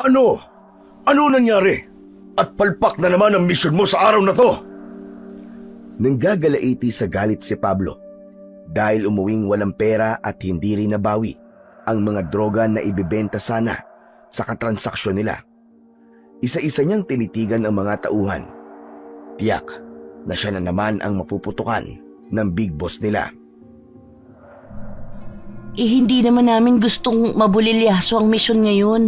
Ano? Ano nangyari? At palpak na naman ang misyon mo sa araw na to. Nanggagalaiti sa galit si Pablo dahil umuwing walang pera at hindi rin nabawi ang mga droga na ibebenta sana sa katransaksyon nila. Isa-isa niyang tinitigan ang mga tauhan. Tiyak na siya na naman ang mapuputukan ng big boss nila. Hindi naman namin gustong mabulilyaso ang misyon ngayon.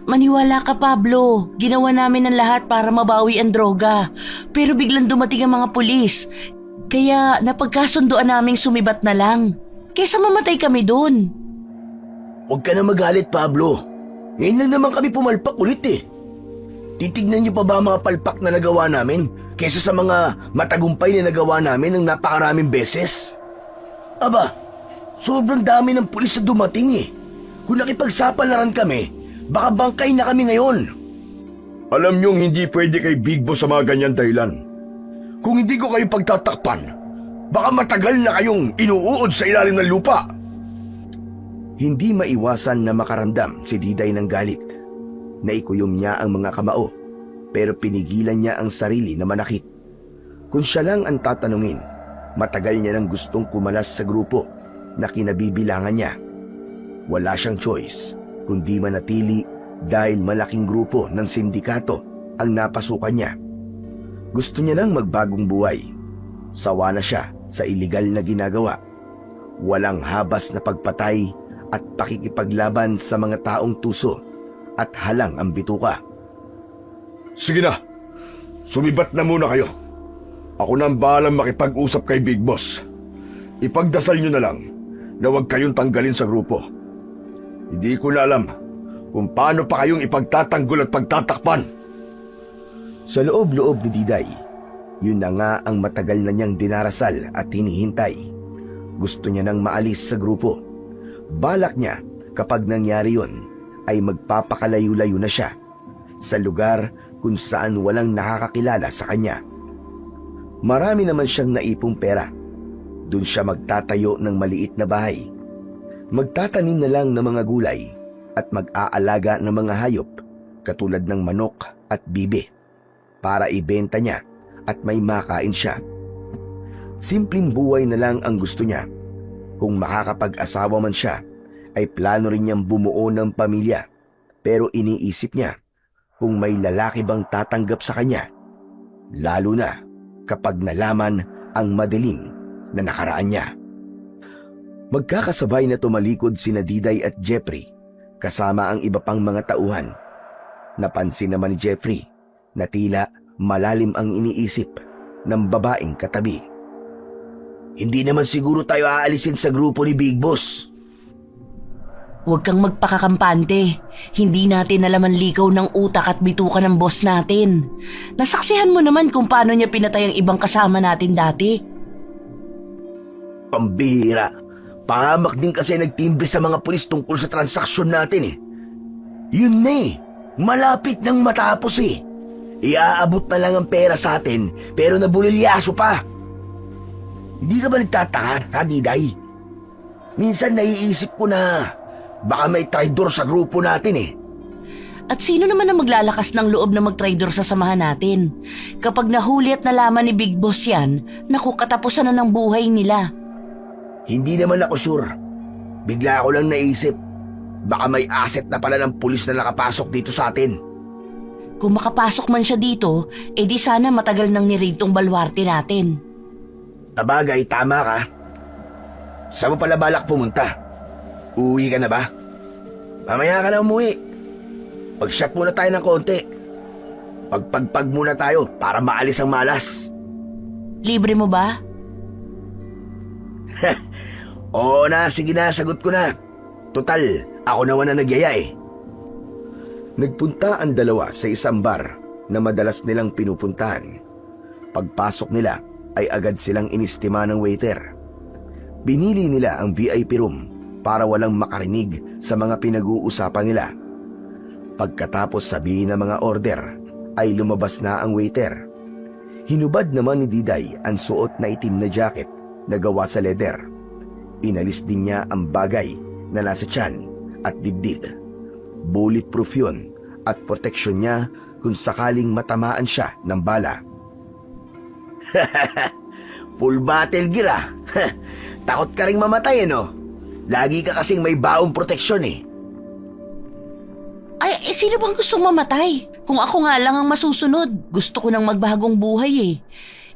Maniwala ka, Pablo. Ginawa namin ang lahat para mabawi ang droga. Pero biglang dumating ang mga pulis. Kaya napagkasunduan naming sumibat na lang. Kaysa mamatay kami doon. Huwag ka na magalit, Pablo. Ngayon lang naman kami pumalpak ulit eh. Titignan niyo pa ba mga palpak na nagawa namin kaysa sa mga matagumpay na nagawa namin ng napakaraming beses? Aba, sobrang dami ng pulis na dumating eh. Kung nakipagsapalaran kami, baka bangkay na kami ngayon. Alam niyong hindi pwede kay Big Boss sa mga ganyan dahilan. Kung hindi ko kayo pagtatakpan, baka matagal na kayong inuuod sa ilalim ng lupa. Hindi maiwasan na makaramdam si Diday ng galit. Naikuyom niya ang mga kamao, pero pinigilan niya ang sarili na manakit. Kung siya lang ang tatanungin, matagal niya nang gustong kumalas sa grupo na kinabibilangan niya. Wala siyang choice kundi manatili dahil malaking grupo ng sindikato ang napasukan niya. Gusto niya nang magbagong buhay. Sawa na siya sa iligal na ginagawa. Walang habas na pagpatay at pakikipaglaban sa mga taong tuso at halang ang bituka. Sige na, sumibat na muna kayo. Ako na ang bahalang makipag-usap kay Big Boss. Ipagdasal niyo na lang na huwag kayong tanggalin sa grupo. Hindi ko na alam kung paano pa kayong ipagtatanggol at pagtatakpan. Sa loob-loob ni Diday, yun na nga ang matagal na niyang dinarasal at hinihintay. Gusto niya nang maalis sa grupo. Balak niya kapag nangyari yun ay magpapakalayo-layo na siya sa lugar kung saan walang nakakakilala sa kanya. Marami naman siyang naipong pera. Doon siya magtatayo ng maliit na bahay. Magtatanim na lang ng mga gulay at mag-aalaga ng mga hayop katulad ng manok at bibe para ibenta niya at may makain siya. Simpleng buhay na lang ang gusto niya. Kung makakapag-asawa man siya, ay plano rin niyang bumuo ng pamilya. Pero iniisip niya kung may lalaki bang tatanggap sa kanya, lalo na kapag nalaman ang madilim na nakaraan niya. Magkakasabay na tumalikod sina Diday at Jeffrey kasama ang iba pang mga tauhan. Napansin naman ni Jeffrey na tila malalim ang iniisip ng babaeng katabi. Hindi naman siguro tayo aalisin sa grupo ni Big Boss. Huwag kang magpakakampante. Hindi natin alam ang likaw ng utak at bituka ng boss natin. Nasaksihan mo naman kung paano niya pinatay ang ibang kasama natin dati. Pambihira. Pahamak din kasi nagtimbre sa mga pulis tungkol sa transaksyon natin eh. Yun na eh. Malapit nang matapos eh. Iaabot na lang ang pera sa atin pero nabulilyaso pa. Hindi ka ba nagtataka, ha Diday? Minsan naiisip ko na baka may traidor sa grupo natin eh. At sino naman ang maglalakas ng loob na mag-traidor sa samahan natin? Kapag nahuli at nalaman ni Big Boss yan, naku, katapusan na ng buhay nila. Hindi naman ako sure. Bigla ako lang naisip. Baka may asset na pala ng pulis na nakapasok dito sa atin. Kung makapasok man siya dito, edi sana matagal nang niraid tong balwarte natin. Abagay, tama ka. Saan mo pala balak pumunta? Uuwi ka na ba? Mamaya ka na umuwi. Pag-shot muna tayo ng konti. Pagpagpag muna tayo para maalis ang malas. Libre mo ba? Oo na, sige na, sagot ko na. Total, ako naman na nagyaya eh. Nagpunta ang dalawa sa isang bar na madalas nilang pinupuntahan. Pagpasok nila ay agad silang inistima ng waiter. Binili nila ang VIP room para walang makarinig sa mga pinag-uusapan nila. Pagkatapos sabihin ng mga order, ay lumabas na ang waiter. Hinubad naman ni Diday ang suot na itim na jacket na gawa sa leather. Inalis din niya ang bagay na nasa tiyan at dibdib. Bulletproof yun at proteksyon niya kung sakaling matamaan siya ng bala. Full battle gear ah. Takot ka ring mamatay no? Lagi ka kasing may baong proteksyon eh. Ay, sino bang gustong mamatay? Kung ako nga lang ang masusunod, gusto ko nang magbagong buhay eh.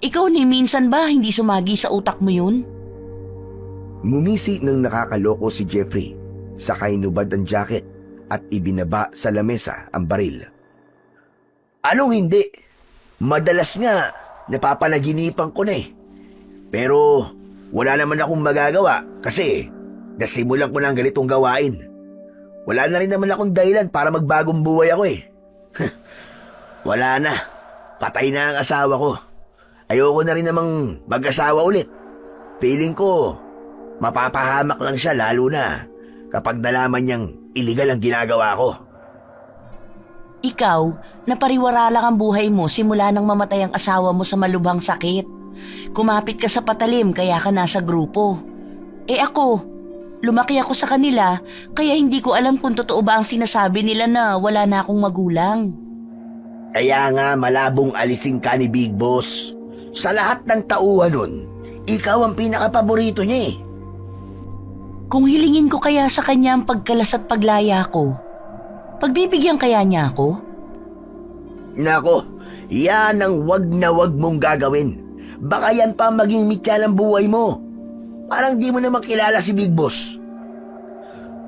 Ikaw ni minsan ba hindi sumagi sa utak mo yun? Ngumisi ng nakakaloko si Jeffrey, sakay nubad ang jacket at ibinaba sa lamesa ang baril. Anong hindi? Madalas nga, napapanaginipan ko na eh. Pero wala naman akong magagawa kasi nasimulan ko na ang ganitong gawain. Wala na rin naman akong dahilan para magbagong buhay ako eh. Wala na, patay na ang asawa ko. Ayoko na rin namang mag-asawa ulit. Feeling ko, mapapahamak lang siya lalo na kapag nalaman niyang illegal ang ginagawa ko. Ikaw, napariwara lang ang buhay mo simula nang mamatay ang asawa mo sa malubhang sakit. Kumapit ka sa patalim kaya ka nasa grupo. Ako, lumaki ako sa kanila kaya hindi ko alam kung totoo ba ang sinasabi nila na wala na akong magulang. Kaya nga malabong alisin ka ni Big Boss. Sa lahat ng tauhan nun, ikaw ang pinakapaborito niya eh. Kung hilingin ko kaya sa kanya ang pagkalas at paglaya ko, pagbibigyan kaya niya ako? Nako, yan ang wag na wag mong gagawin. Baka yan pa maging mitya ng buhay mo. Parang di mo naman kilala si Big Boss.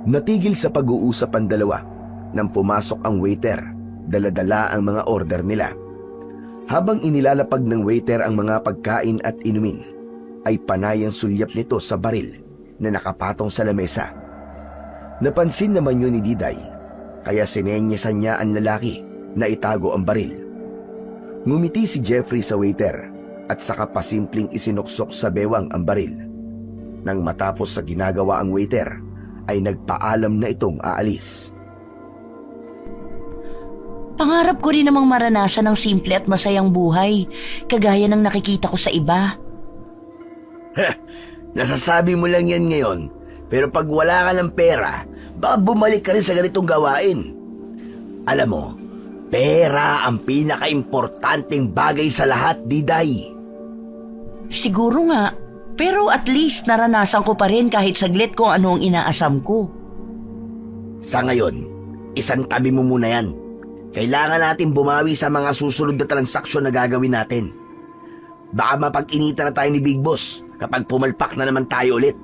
Natigil sa pag-uusap ang dalawa nang pumasok ang waiter, dala-dala ang mga order nila. Habang inilalapag ng waiter ang mga pagkain at inumin, ay panay ang sulyap nito sa baril na nakapatong sa lamesa. Napansin naman yun ni Diday, kaya sinenyesan niya ang lalaki na itago ang baril. Ngumiti si Jeffrey sa waiter at saka pasimpleng isinuksok sa bewang ang baril. Nang matapos sa ginagawa ang waiter, ay nagpaalam na itong aalis. Pangarap ko rin namang maranasan ng simple at masayang buhay, kagaya ng nakikita ko sa iba. Nasasabi mo lang yan ngayon, pero pag wala ka ng pera, baka bumalik ka rin sa ganitong gawain. Alam mo, pera ang pinaka-importanteng bagay sa lahat, Diday. Siguro nga, pero at least naranasan ko pa rin kahit saglit kung ano ang inaasam ko. Sa ngayon, isang tabi mo muna yan. Kailangan natin bumawi sa mga susunod na transaksyon na gagawin natin. Baka mapag-inita na tayo ni Big Boss kapag pumalpak na naman tayo ulit.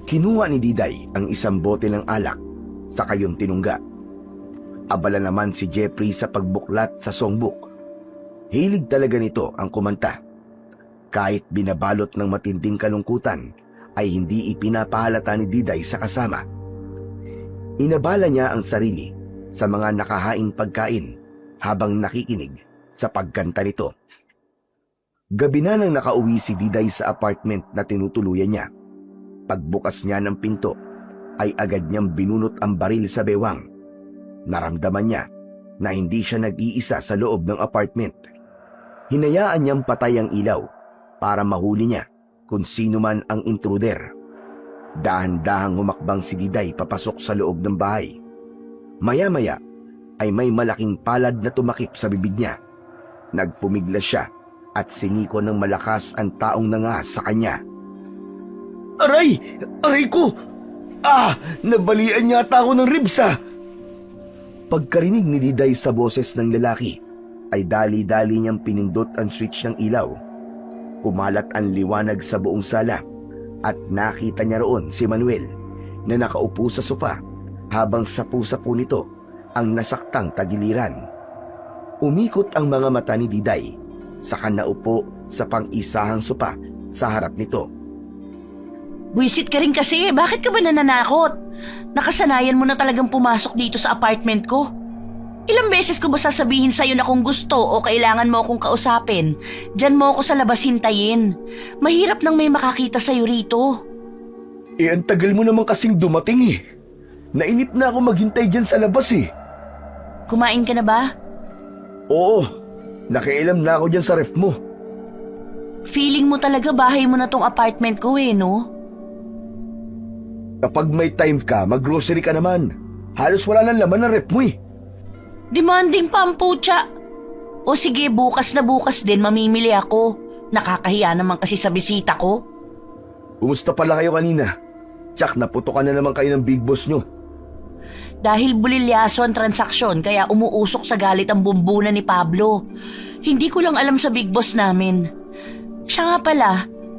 Kinuha ni Diday ang isang bote ng alak, saka yung tinungga. Abala naman si Jeffrey sa pagbuklat sa songbook. Hilig talaga nito ang kumanta. Kahit binabalot ng matinding kalungkutan, ay hindi ipinapahalata ni Diday sa kasama. Inabala niya ang sarili sa mga nakahaing pagkain habang nakikinig sa pagkanta nito. Gabi na nang nakauwi si Diday sa apartment na tinutuluyan niya. Pagbukas niya ng pinto, ay agad niyang binunot ang baril sa bewang. Naramdaman niya na hindi siya nag-iisa sa loob ng apartment. Hinayaan niyang patay ang ilaw para mahuli niya kung sino man ang intruder. Dahan-dahang humakbang si Diday papasok sa loob ng bahay. Maya-maya ay may malaking palad na tumakip sa bibig niya. Nagpumiglas siya at siniko ng malakas ang taong nangas sa kanya. Aray! Aray ko! Nabalian yata ako ng ribs ah! Pagkarinig ni Diday sa boses ng lalaki, ay dali-dali niyang pinindot ang switch ng ilaw. Kumalat ang liwanag sa buong sala at nakita niya roon si Manuel na nakaupo sa sofa habang sapu-sapu nito ang nasaktang tagiliran. Umikot ang mga mata ni Diday, saka naupo sa pang-isahang sopa sa harap nito. Buisit ka rin kasi, bakit ka ba nananakot? Nakasanayan mo na talagang pumasok dito sa apartment ko. Ilang beses ko ba sasabihin sa'yo na kung gusto o kailangan mo akong kausapin, dyan mo ako sa labas hintayin. Mahirap nang may makakita sa'yo rito. Ang tagal mo naman kasing dumating eh. Nainip na ako maghintay dyan sa labas eh. Kumain ka na ba? Oo, nakialam na ako dyan sa ref mo. Feeling mo talaga bahay mo na tong apartment ko no? Kapag may time ka, mag-grocery ka naman. Halos wala nang laman ng ref mo eh. Demanding pa ang putya. O sige, bukas na bukas din mamimili ako. Nakakahiya naman kasi sa bisita ko. Kumusta pala kayo kanina? Tsak, naputokan na naman kayo ng big boss nyo. Dahil bulilyaso ang transaksyon kaya umuusok sa galit ang bumbunan ni Pablo. Hindi ko lang alam sa big boss namin. Siya nga pala,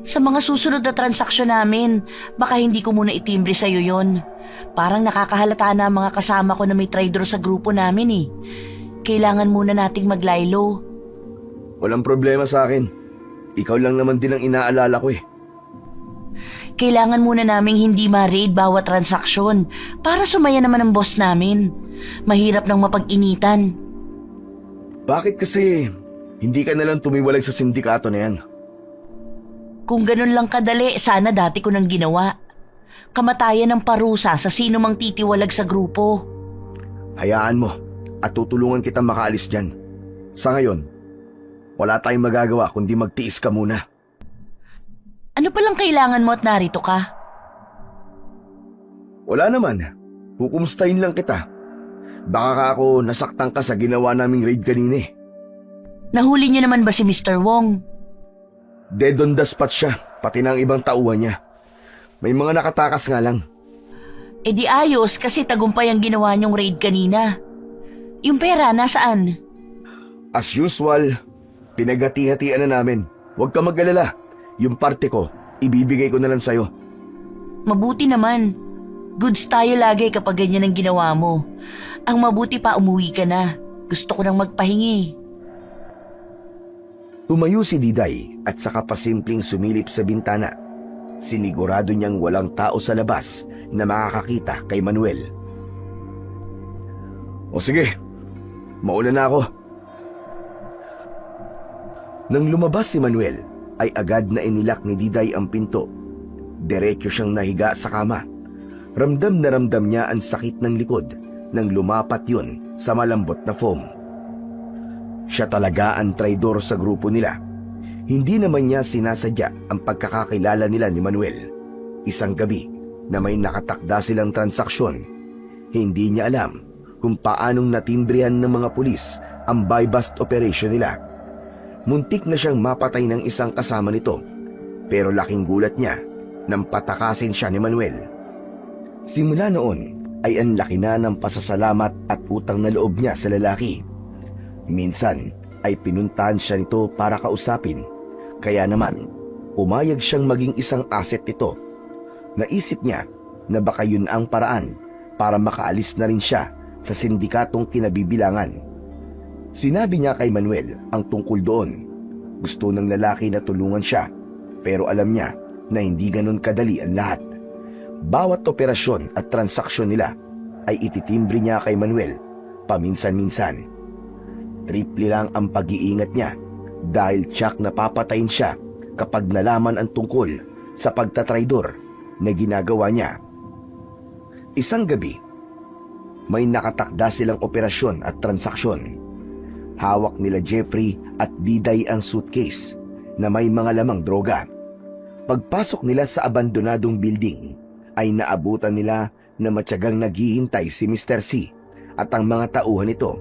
sa mga susunod na transaksyon namin, baka hindi ko muna itimbre sa'yo yon. Parang nakakahalata na ang mga kasama ko na may traidor sa grupo namin eh. Kailangan muna nating maglaylo. Walang problema sa akin. Ikaw lang naman din ang inaalala ko eh. Kailangan muna naming hindi ma-raid bawat transaksyon para sumaya naman ang boss namin. Mahirap nang mapag-initan. Bakit kasi hindi ka nalang tumiwalag sa sindikato na yan? Kung ganun lang kadali, sana dati ko nang ginawa. Kamatayan ng parusa sa sino mang titiwalag sa grupo. Hayaan mo at tutulungan kita makaalis dyan. Sa ngayon, wala tayong magagawa kundi magtiis ka muna. Ano palang kailangan mo at narito ka? Wala naman. Kukumustahin lang kita. Baka ka ako nasaktan ka sa ginawa naming raid kanina eh. Nahuli niyo naman ba si Mr. Wong? Dead on the spot siya, pati ng ibang tauhan niya. May mga nakatakas nga lang. E di ayos kasi tagumpay ang ginawa niyong raid kanina. Yung pera, nasaan? As usual, pinagati-hatian na namin. Huwag ka mag-alala. Yung parte ko, ibibigay ko na lang sa'yo. Mabuti naman. Goods tayo lagi kapag ganyan ang ginawa mo. Ang mabuti pa umuwi ka na. Gusto ko nang magpahingi. Tumayo si Diday at saka pasimpleng sumilip sa bintana. Sinigurado niyang walang tao sa labas na makakakita kay Manuel. O sige, mauna na ako. Nang lumabas si Manuel, ay agad na inilak ni Diday ang pinto. Diretso siyang nahiga sa kama. Ramdam na ramdam niya ang sakit ng likod nang lumapat yun sa malambot na foam. Siya talaga ang traidor sa grupo nila. Hindi naman niya sinasadya ang pagkakakilala nila ni Manuel. Isang gabi na may nakatakda silang transaksyon, hindi niya alam kung paanong natimbrihan ng mga pulis ang buy-bust operation nila. Muntik na siyang mapatay ng isang kasama nito, pero laking gulat niya nang patakasin siya ni Manuel. Simula noon ay ang laki na ng pasasalamat at utang na loob niya sa lalaki. Minsan ay pinuntahan siya nito para kausapin, kaya naman umayag siyang maging isang asset nito. Naisip niya na baka yun ang paraan para makaalis na rin siya sa sindikatong kinabibilangan. Sinabi niya kay Manuel ang tungkol doon. Gusto ng lalaki na tulungan siya, pero alam niya na hindi ganun kadali ang lahat. Bawat operasyon at transaksyon nila ay ititimbre niya kay Manuel paminsan-minsan. Triple lang ang pag-iingat niya dahil tiyak na papatayin siya kapag nalaman ang tungkol sa pagtatraidor na ginagawa niya. Isang gabi, may nakatakda silang operasyon at transaksyon. Hawak nila Jeffrey at Diday ang suitcase na may mga lamang droga. Pagpasok nila sa abandonadong building, ay naabutan nila na matyagang naghihintay si Mr. C at ang mga tauhan nito.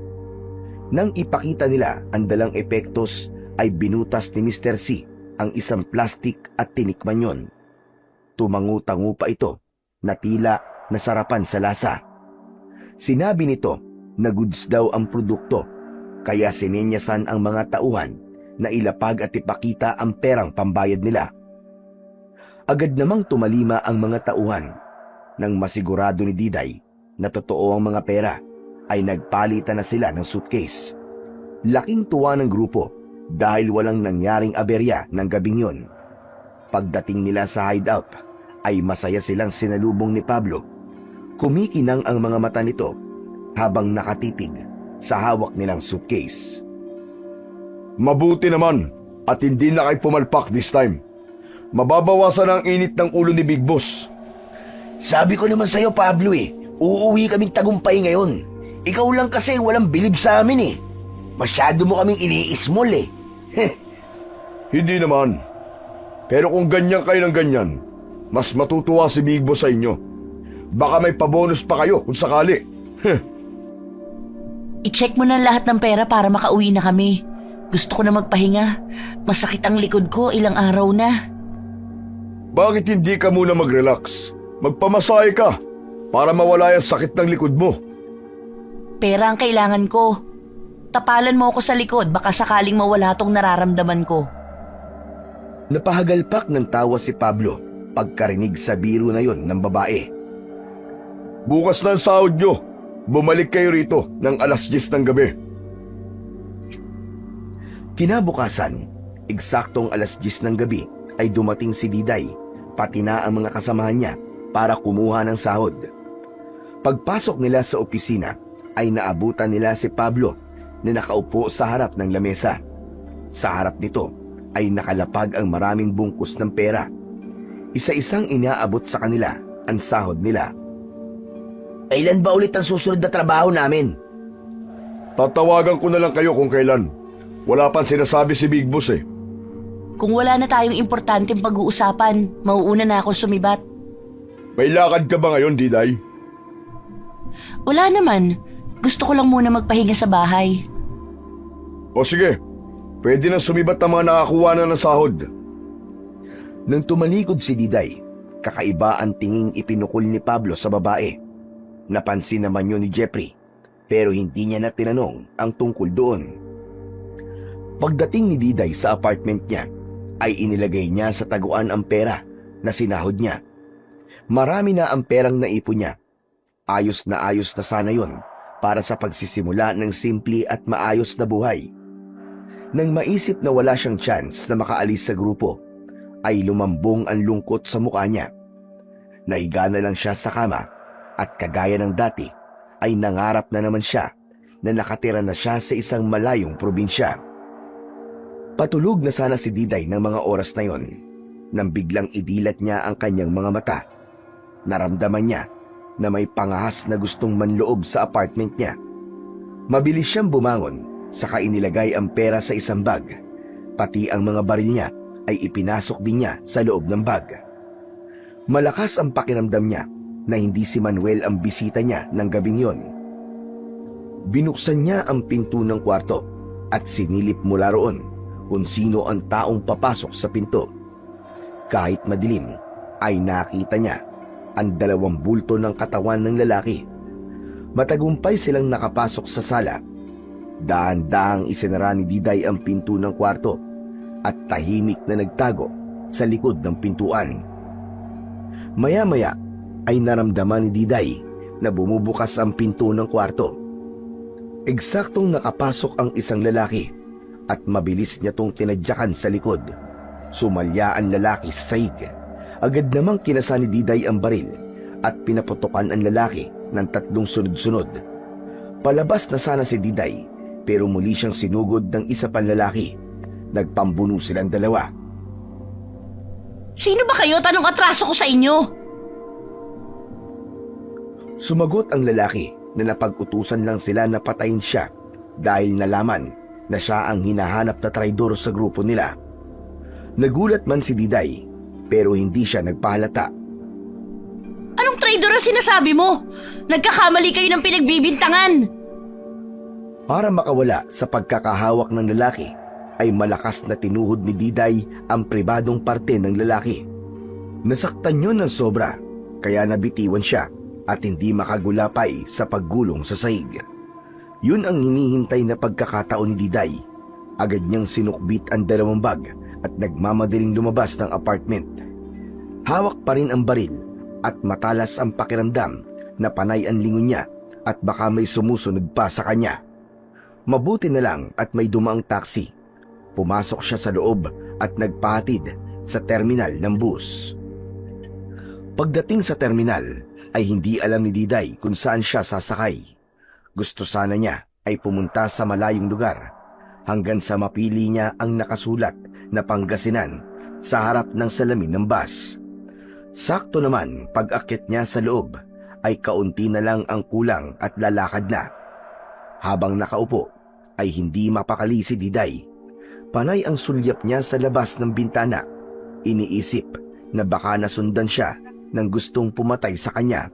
Nang ipakita nila ang dalang epektos, ay binutas ni Mr. C ang isang plastik at tinikman yon. Tumangu-tangu pa ito na tila nasarapan sa lasa. Sinabi nito na goods daw ang produkto, kaya sininyasan ang mga tauhan na ilapag at ipakita ang perang pambayad nila. Agad namang tumalima ang mga tauhan. Nang masigurado ni Diday na totoo ang mga pera, ay nagpalitan na sila ng suitcase. Laking tuwa ng grupo dahil walang nangyaring aberya ng gabing yun. Pagdating nila sa hideout, ay masaya silang sinalubong ni Pablo. Kumikinang ang mga mata nito habang nakatitig sa hawak nilang suitcase. Mabuti naman at hindi na kayo pumalpak this time. Mababawasan ang init ng ulo ni Big Boss. Sabi ko naman sa'yo, Pablo uuwi kaming tagumpay ngayon. Ikaw lang kasi walang bilib sa amin Masyado mo kaming ini-small Hindi naman. Pero kung ganyan kayo ng ganyan, mas matutuwa si Big Boss sa inyo. Baka may pabonus pa kayo kung sakali. I-check mo na lahat ng pera para makauwi na kami. Gusto ko na magpahinga. Masakit ang likod ko, ilang araw na. Bakit hindi ka muna mag-relax? Magpamasahe ka para mawala yung sakit ng likod mo. Pera ang kailangan ko. Tapalan mo ako sa likod, baka sakaling mawala tong nararamdaman ko. Napahagalpak ng tawa si Pablo pagkarinig sa biro na yon ng babae. Bukas na ang sahod nyo. Bumalik kayo rito ng 10:00 ng gabi. Kinabukasan, eksaktong 10:00 ng gabi ay dumating si Diday, pati na ang mga kasamahan niya para kumuha ng sahod. Pagpasok nila sa opisina ay naabutan nila si Pablo na nakaupo sa harap ng lamesa. Sa harap nito ay nakalapag ang maraming bungkus ng pera. Isa-isang inaabot sa kanila ang sahod nila. Kailan ba ulit ang susunod na trabaho namin? Tatawagan ko na lang kayo kung kailan. Wala pang sinasabi si Big Boss eh. Kung wala na tayong importanteng pag-uusapan, mauuna na ako sumibat. May lakad ka ba ngayon, Diday? Wala naman. Gusto ko lang muna magpahinga sa bahay. O sige, pwede na sumibat ang mga nakakuha na ng sahod. Nang tumalikod si Diday, kakaiba ang tinging ipinukol ni Pablo sa babae. Napansin naman yun ni Jeffrey, pero hindi niya na tinanong ang tungkol doon. Pagdating ni Diday sa apartment niya, ay inilagay niya sa taguan ang pera na sinahod niya. Marami na ang perang naipon niya. Ayos na sana yun para sa pagsisimula ng simple at maayos na buhay. Nang maisip na wala siyang chance na makaalis sa grupo, ay lumambong ang lungkot sa mukha niya. Naiga na lang siya sa kama at kagaya ng dati ay nangarap na naman siya na nakatira na siya sa isang malayong probinsya. Patulog na sana si Diday ng mga oras na yon nang biglang idilat niya ang kanyang mga mata. Naramdaman niya na may pangahas na gustong manloob sa apartment niya. Mabilis siyang bumangon, saka inilagay ang pera sa isang bag. Pati ang mga baril niya ay ipinasok din niya sa loob ng bag. Malakas ang pakiramdam niya na hindi si Manuel ang bisita niya ng gabing yon. Binuksan niya ang pinto ng kwarto at sinilip mula roon kung sino ang taong papasok sa pinto. Kahit madilim, ay nakita niya ang 2 bulto ng katawan ng lalaki. Matagumpay silang nakapasok sa sala. Dahan-dahang isinara ni Diday ang pinto ng kwarto at tahimik na nagtago sa likod ng pintuan. Maya-maya ay naramdaman ni Diday na bumubukas ang pinto ng kwarto. Eksaktong nakapasok ang isang lalaki at mabilis niya tong tinadyakan sa likod. Sumalya ang lalaki sa sahig. Agad namang kinasa ni Diday ang baril at pinaputukan ang lalaki ng 3 sunod-sunod. Palabas na sana si Diday pero muli siyang sinugod ng isa pang lalaki. Nagpambuno silang 2. Sino ba kayo? Tanong atraso ko sa inyo. Sumagot ang lalaki na napag-utusan lang sila na patayin siya dahil nalaman na siya ang hinahanap na traidor sa grupo nila. Nagulat man si Diday pero hindi siya nagpahalata. Anong traidor ang sinasabi mo? Nagkakamali kayo ng pinagbibintangan. Para makawala sa pagkakahawak ng lalaki, ay malakas na tinuhod ni Diday ang pribadong parte ng lalaki. Nasaktan yun ng sobra, kaya nabitiwan siya at hindi makagulapay sa paggulong sa sahig. Yun ang hinihintay na pagkakataon ni Diday. Agad niyang sinukbit ang 2 bag at nagmamadaling lumabas ng apartment. Hawak pa rin ang baril at matalas ang pakiramdam na panay ang lingon niya at baka may sumusunod pa sa kanya. Mabuti na lang at may dumaang taxi. Pumasok siya sa loob at nagpahatid sa terminal ng bus. Pagdating sa terminal ay hindi alam ni Diday kung saan siya sasakay. Gusto sana niya ay pumunta sa malayong lugar hanggang sa mapili niya ang nakasulat na Pangasinan sa harap ng salamin ng bus. Sakto naman pag-akyat niya sa loob ay kaunti na lang ang kulang at lalakad na. Habang nakaupo ay hindi mapakali si Diday. Panay ang sulyap niya sa labas ng bintana. Iniisip na baka nasundan siya ng gustong pumatay sa kanya.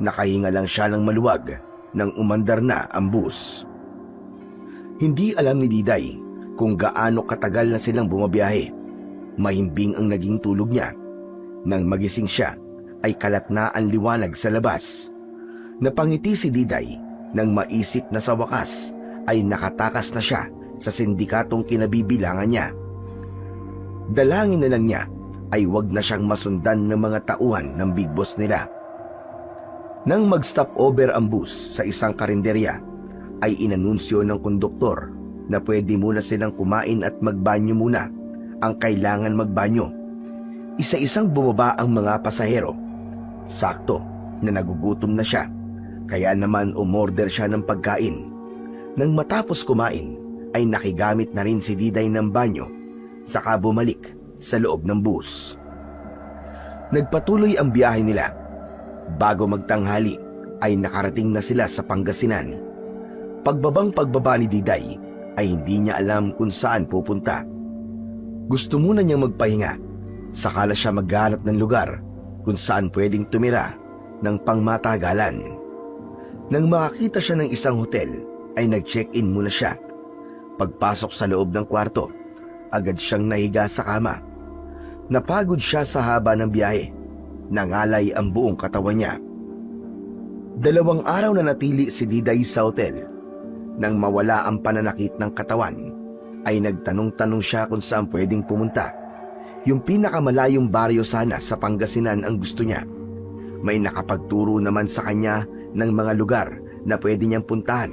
Nakahinga lang siya ng maluwag nang umandar na ang bus. Hindi alam ni Diday kung gaano katagal na silang bumabiyahe. Mahimbing ang naging tulog niya. Nang magising siya, ay kalat na ang liwanag sa labas. Napangiti si Diday nang maisip na sa wakas ay nakatakas na siya sa sindikatong kinabibilangan niya. Dalangin na lang niya ay wag na siyang masundan ng mga tauhan ng big boss nila. Nang mag-stop over ang bus sa isang karinderya, ay inanunsyo ng konduktor na pwede muna silang kumain at magbanyo muna ang kailangan magbanyo. Isa-isang bumaba ang mga pasahero. Sakto na nagugutom na siya, kaya naman umorder siya ng pagkain. Nang matapos kumain, ay nakigamit na rin si Diday ng banyo, saka bumalik sa loob ng bus. Nagpatuloy ang biyahe nila. Bago magtanghali, ay nakarating na sila sa Pangasinan. Pagbaba ni Diday, ay hindi niya alam kung saan pupunta. Gusto muna niyang magpahinga, saka na siya maghanap ng lugar kung saan pwedeng tumira ng pangmatagalan. Nang makakita siya ng isang hotel, ay nag-check-in muna siya. Pagpasok sa loob ng kwarto, agad siyang nahiga sa kama. Napagod siya sa haba ng biyahe. Nangalay ang buong katawan niya. 2 araw na natili si Diday sa hotel. Nang mawala ang pananakit ng katawan, ay nagtanong-tanong siya kung saan pwedeng pumunta. Yung pinakamalayong baryo sana sa Pangasinan ang gusto niya. May nakapagturo naman sa kanya ng mga lugar na pwede niyang puntahan.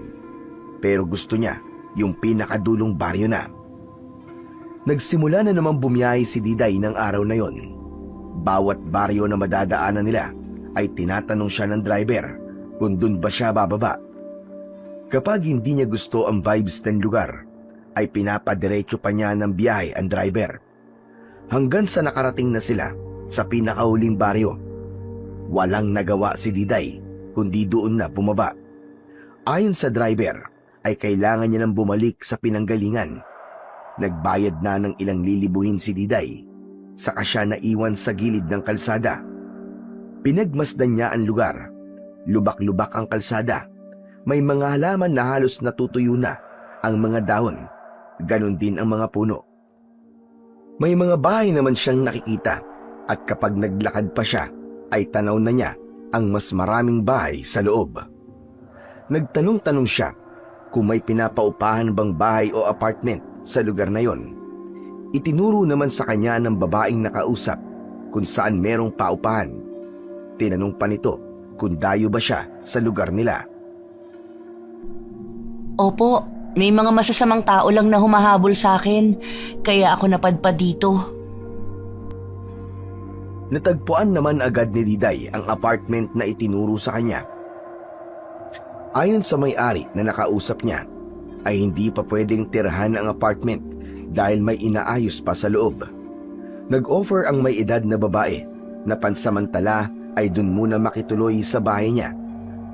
Pero gusto niya yung pinakadulong baryo na. Nagsimula na naman bumiyahe si Diday ng araw na yon. Bawat baryo na madadaanan nila ay tinatanong siya ng driver kung dun ba siya bababa. Kapag hindi niya gusto ang vibes ng lugar, ay pinapadiretso pa niya ng biyahe ang driver. Hanggang sa nakarating na sila sa pinakahuling baryo. Walang nagawa si Diday kundi doon na bumaba. Ayon sa driver, ay kailangan niya nang bumalik sa pinanggalingan. Nagbayad na ng ilang lilibuhin si Diday, saka siya naiwan sa gilid ng kalsada. Pinagmasdan niya ang lugar. Lubak-lubak ang kalsada. May mga halaman na halos natutuyo na ang mga dahon. Ganon din ang mga puno. May mga bahay naman siyang nakikita, at kapag naglakad pa siya, ay tanaw na niya ang mas maraming bahay sa loob. Nagtanong-tanong siya kung may pinapaupahan bang bahay o apartment sa lugar na yon. Itinuro naman sa kanya ng babaeng nakausap kung saan merong paupahan. Tinanong pa nito kung dayo ba siya sa lugar nila. Opo, may mga masasamang tao lang na humahabol sa akin, kaya ako napadpad dito. Natagpuan naman agad ni Diday ang apartment na itinuro sa kanya. Ayon sa may-ari na nakausap niya, ay hindi pa pwedeng tirahan ang apartment dahil may inaayos pa sa loob. Nag-offer ang may edad na babae na pansamantala ay dun muna makituloy sa bahay niya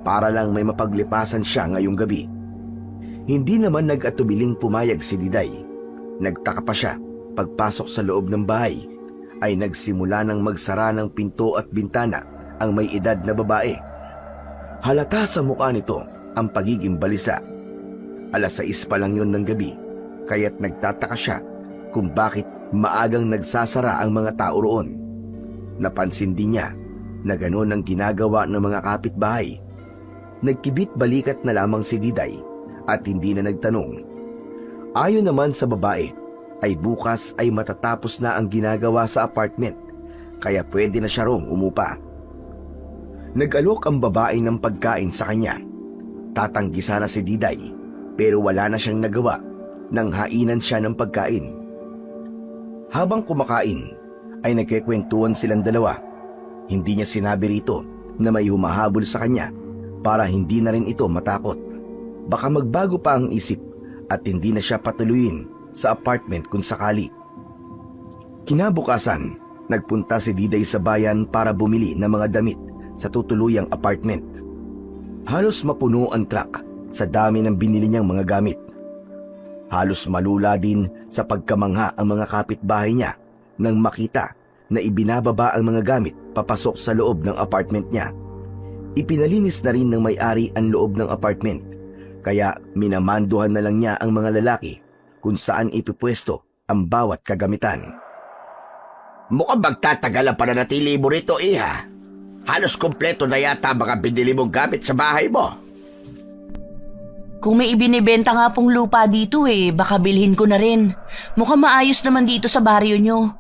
para lang may mapaglipasan siya ngayong gabi. Hindi naman nag-atubiling pumayag si Diday. Nagtaka pa siya pagpasok sa loob ng bahay ay nagsimula ng magsara ng pinto at bintana ang may edad na babae. Halata sa mukha nito ang pagiging balisa. 6:00 pa lang yun ng gabi, kaya't nagtataka siya kung bakit maagang nagsasara ang mga tao roon. Napansin din niya na gano'n ang ginagawa ng mga kapitbahay. Nagkibit balikat na lamang si Diday at hindi na nagtanong. Ayon naman sa babae, ay bukas ay matatapos na ang ginagawa sa apartment, kaya pwede na siya rong umupa. Nag-alok ang babae ng pagkain sa kanya. Tatanggi sana si Diday, pero wala na siyang nagawa nang hainan siya ng pagkain. Habang kumakain, ay nagkikwentuhan silang dalawa. Hindi niya sinabi rito na may humahabol sa kanya para hindi na rin ito matakot. Baka magbago pa ang isip at hindi na siya patuloyin sa apartment kung sakali. Kinabukasan, nagpunta si Diday sa bayan para bumili ng mga damit sa tutuluyang apartment. Halos mapuno ang truck sa dami ng binili niyang mga gamit. Halos malula din sa pagkamangha ang mga kapitbahay niya nang makita na ibinababa ang mga gamit papasok sa loob ng apartment niya. Ipinalinis na rin ng may-ari ang loob ng apartment, kaya minamanduhan na lang niya ang mga lalaki kung saan ipipwesto ang bawat kagamitan. Mukhang magtatagal ang pananatili mo rito, iha. Halos kompleto na yata ang mga binili mong gamit sa bahay mo. Kung may ibinibenta nga pong lupa dito baka bilhin ko na rin. Mukhang maayos naman dito sa baryo nyo.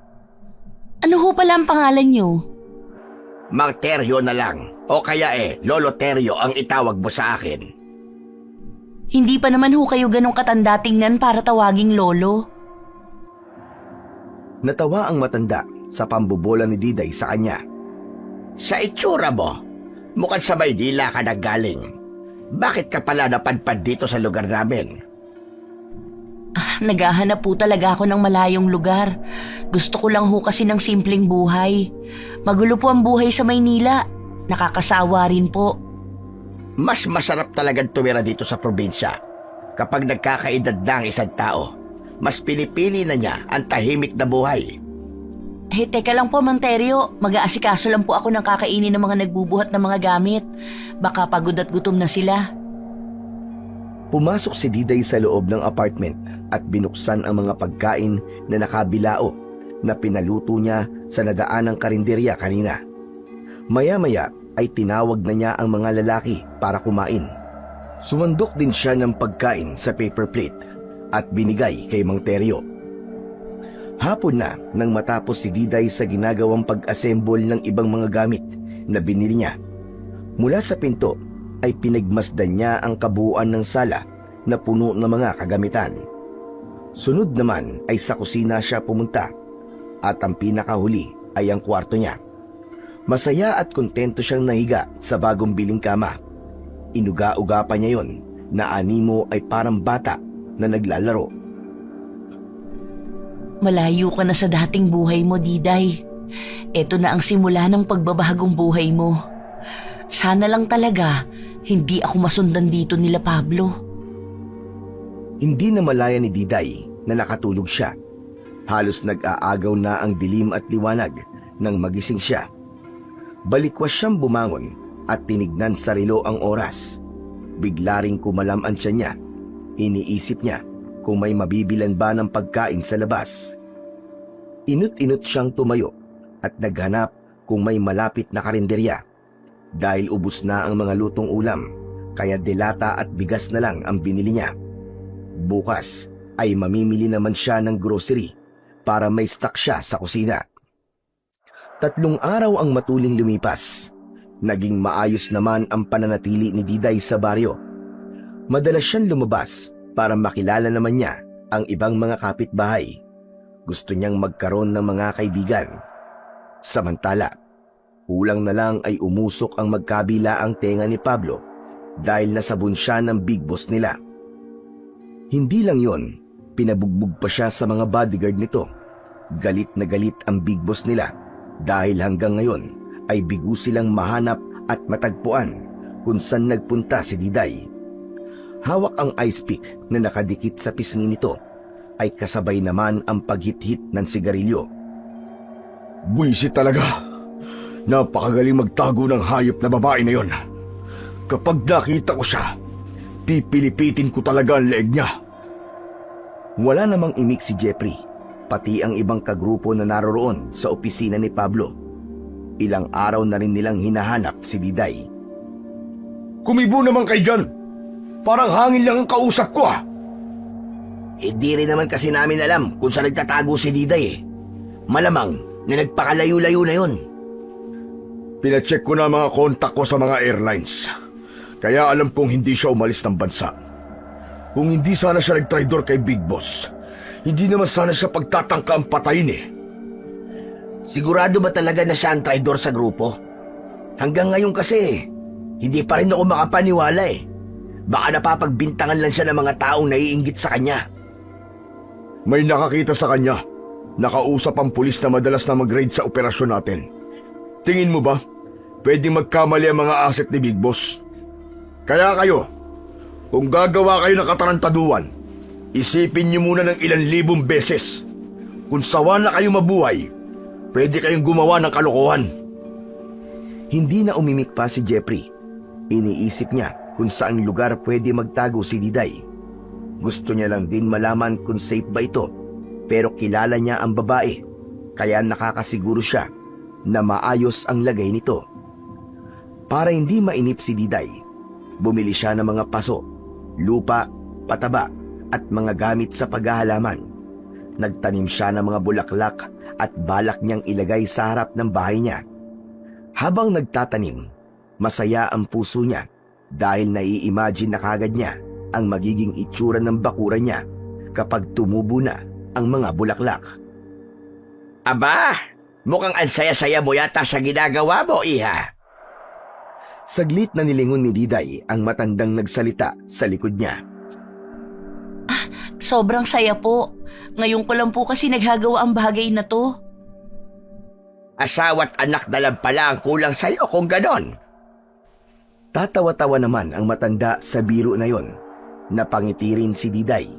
Ano ho pala ang pangalan nyo? Mang Teryo na lang. O kaya Lolo Teryo ang itawag mo sa akin. Hindi pa naman ho kayo ganong katanda tingnan para tawaging lolo. Natawa ang matanda sa pambobola ni Diday sa kanya. Sa itsura mo, mukhang sa Maynila ka naggaling. Bakit ka pala napadpad dito sa lugar namin? Naghahanap po talaga ako ng malayong lugar. Gusto ko lang ho kasi ng simpleng buhay. Magulo po ang buhay sa Maynila. Nakakasawa rin po. Mas masarap talagang tumira dito sa probinsya. Kapag nagkakaedad na ang isang tao, mas pinipili na niya ang tahimik na buhay. Teka lang po, Mang Teryo. Mag-aasikaso lang po ako ng kakainin ng mga nagbubuhat ng mga gamit. Baka pagod at gutom na sila. Pumasok si Diday sa loob ng apartment at binuksan ang mga pagkain na nakabilao na pinaluto niya sa nadaanang karinderya kanina. Maya-maya ay tinawag na niya ang mga lalaki para kumain. Sumandok din siya ng pagkain sa paper plate at binigay kay Mang Teryo. Hapon na nang matapos si Diday sa ginagawang pag-assemble ng ibang mga gamit na binili niya. Mula sa pinto ay pinagmasdan niya ang kabuuan ng sala na puno ng mga kagamitan. Sunod naman ay sa kusina siya pumunta at ang pinakahuli ay ang kwarto niya. Masaya at kontento siyang nahiga sa bagong biling kama. Inuga-uga pa niya yon na animo ay parang bata na naglalaro. Malayo ka na sa dating buhay mo, Diday. Ito na ang simula ng pagbabagong buhay mo. Sana lang talaga hindi ako masundan dito nila Pablo. Hindi na malaya ni Diday na nakatulog siya. Halos nag-aagaw na ang dilim at liwanag nang magising siya. Balikwas siyang bumangon at tinignan sa relo ang oras. Bigla ring kumalam ang tiyan niya. Iniisip niya kung may mabibilan ba ng pagkain sa labas. Inut-inut siyang tumayo at naghanap kung may malapit na karinderya. Dahil ubos na ang mga lutong ulam, kaya delata at bigas na lang ang binili niya. Bukas ay mamimili naman siya ng grocery para may stock siya sa kusina. 3 araw ang matuling lumipas. Naging maayos naman ang pananatili ni Diday sa baryo. Madalas siyang lumabas para makilala naman niya ang ibang mga kapitbahay. Gusto niyang magkaroon ng mga kaibigan. Samantala, kulang na lang ay umusok ang magkabila ang tenga ni Pablo dahil nasabon siya ng big boss nila. Hindi lang yon, pinabugbog pa siya sa mga bodyguard nito. Galit na galit ang big boss nila dahil hanggang ngayon ay bigo silang mahanap at matagpuan kung saan nagpunta si Diday. Hawak ang ice pick na nakadikit sa pisngi nito ay kasabay naman ang paghit-hit ng sigarilyo. Buwisit talaga. Napakagaling magtago ng hayop na babae na yon. Kapag nakita ko siya, pipilipitin ko talaga ang leeg niya. Wala namang imik si Jeffrey, pati ang ibang kagrupo na naroroon sa opisina ni Pablo. Ilang araw na rin nilang hinahanap si Diday. Kumibo naman kayo dyan. Parang hangin lang ang kausap ko Hindi rin naman kasi namin alam kung saan nagtatago si Diday Malamang na nagpakalayo-layo na yon. Pinacheck ko na mga kontak ko sa mga airlines. Kaya alam kong hindi siya umalis ng bansa. Kung hindi sana siya nagtraidor kay Big Boss, hindi naman sana siya pagtatangka ang patayin Sigurado ba talaga na siya ang traidor sa grupo? Hanggang ngayon kasi, hindi pa rin ako makapaniwala Baka napapagbintangan lang siya ng mga taong naiinggit sa kanya. May nakakita sa kanya. Nakausap ang pulis na madalas na mag-raid sa operasyon natin. Tingin mo ba, pwedeng magkamali ang mga asset ni Big Boss? Kaya kayo, kung gagawa kayo ng katarantaduan, isipin niyo muna ng ilang libong beses. Kung sawa na kayo mabuhay, pwede kayong gumawa ng kalokohan. Hindi na umimik pa si Jeffrey Iniisip niya kung saang lugar pwede magtago si Diday. Gusto niya lang din malaman kung safe ba ito, pero kilala niya ang babae, kaya nakakasiguro siya na maayos ang lagay nito. Para hindi mainip si Diday, bumili siya ng mga paso, lupa, pataba at mga gamit sa paghahalaman. Nagtanim siya ng mga bulaklak at balak niyang ilagay sa harap ng bahay niya. Habang nagtatanim, masaya ang puso niya dahil nai-imagine na kagad niya ang magiging itsura ng bakuran niya kapag tumubo na ang mga bulaklak. Aba, mukhang ang saya-saya mo yata sa ginagawa mo, iha. Saglit na nilingon ni Diday ang matandang nagsalita sa likod niya. Sobrang saya po. Ngayon ko lang po kasi naghagawa ang bagay na to. Asawa't anak na lang pala ang kulang sa'yo kung ganon. Tatawa-tawa naman ang matanda sa biro na yon. Napangiti rin si Diday.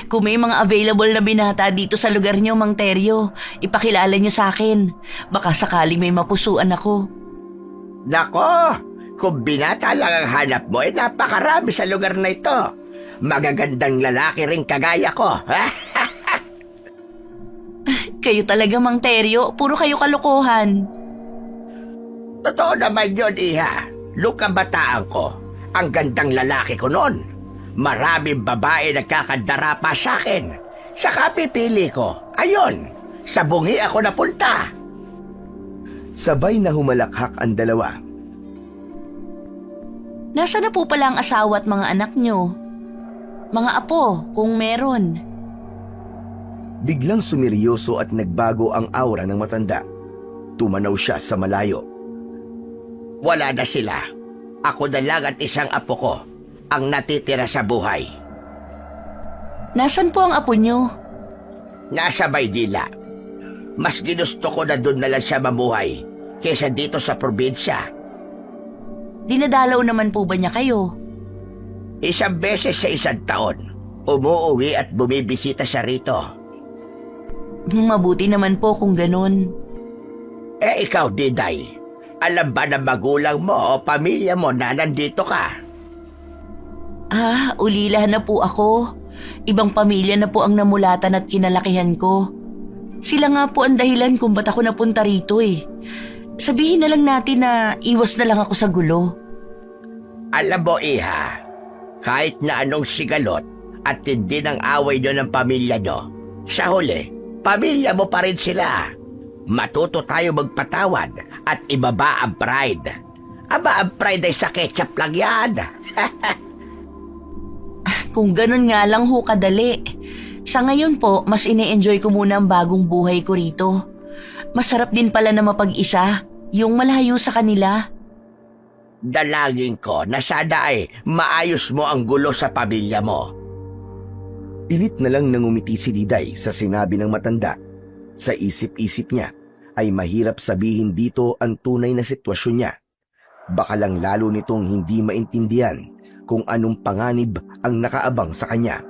Kung may mga available na binata dito sa lugar niyo, Mang Teryo, ipakilala niyo sa akin. Baka sakali may mapusuan ako. Nako, kung binata lang ang hanap mo, napakarami sa lugar na ito. Magagandang lalaki rin kagaya ko. Kayo talaga, Mang Teryo. Puro kayo kalokohan. Totoo naman yun, iha. Nung kabataan ko, ang gandang lalaki ko noon. Maraming babae nagkakadara pa sa akin. Saka pipili ko. Ayun, sa bungi ako napunta. Sabay na humalakhak ang dalawa. Nasaan na po pala ang asawa at mga anak niyo? Mga apo, kung meron. Biglang sumiryoso at nagbago ang aura ng matanda. Tumanaw siya sa malayo. Wala na sila. Ako na lang at isang apo ko ang natitira sa buhay. Nasaan po ang apo niyo? Nasa Maynila. Mas ginusto ko na doon na lang siya mamuhay kaysa dito sa probinsya. Dinadalaw naman po ba niya kayo? Isang beses sa isang taon, umuuwi at bumibisita siya rito. Mabuti naman po kung ganun. Eh ikaw, Diday, alam ba ng magulang mo o pamilya mo na nandito ka? Ulila na po ako. Ibang pamilya na po ang namulatan at kinalakihan ko. Sila nga po ang dahilan kung ba't ako napunta rito eh. Sabihin na lang natin na iwas na lang ako sa gulo. Alam mo, iha, kahit na anong sigalot at hindi ng away nyo ng pamilya nyo, sa huli, pamilya mo pa rin sila. Matuto tayo magpatawad at ibaba ang pride. Aba, ang pride ay sa ketchup lang yan. Kung ganun nga lang ho kadali. Sa ngayon po, mas ine-enjoy ko muna ang bagong buhay ko rito. Masarap din pala na mapag-isa, yung malayo sa kanila. Dalangin ko na sana ay maayos mo ang gulo sa pamilya mo. Pilit na lang nangumiti si Diday sa sinabi ng matanda. Sa isip-isip niya ay mahirap sabihin dito ang tunay na sitwasyon niya. Baka lang lalo nitong hindi maintindihan kung anong panganib ang nakaabang sa kanya.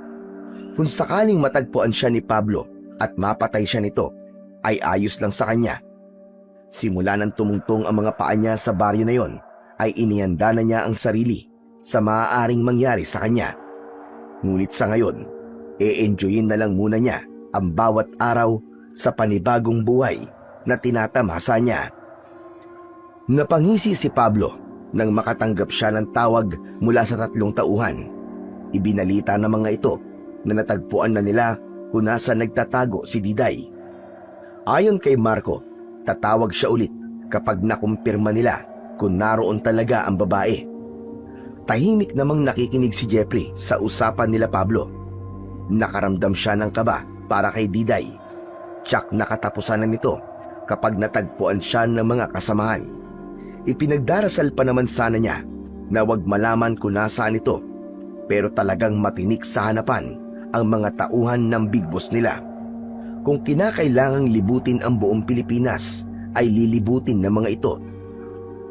Kung sakaling matagpuan siya ni Pablo at mapatay siya nito, ay ayos lang sa kanya. Simula nang tumungtong ang mga paa niya sa baryo na yon, ay inihanda na niya ang sarili sa maaaring mangyari sa kanya. Ngunit sa ngayon, e-enjoyin na lang muna niya ang bawat araw sa panibagong buhay na tinatamasa niya. Napangisi si Pablo nang makatanggap siya ng tawag mula sa 3 tauhan. Ibinalita ng mga ito na natagpuan na nila kung nasaan nagtatago si Diday. Ayon kay Marco, tatawag siya ulit kapag nakumpirma nila kung naroon talaga ang babae. Tahimik namang nakikinig si Jeffrey sa usapan nila Pablo. Nakaramdam siya ng kaba para kay Diday. Tiyak na katapusan na nito kapag natagpuan siya ng mga kasamahan. Ipinagdarasal pa naman sana niya na wag malaman kung nasaan ito, pero talagang matinik sa hanapan ang mga tauhan ng Big Boss nila. Kung kinakailangang libutin ang buong Pilipinas, ay lilibutin ng mga ito.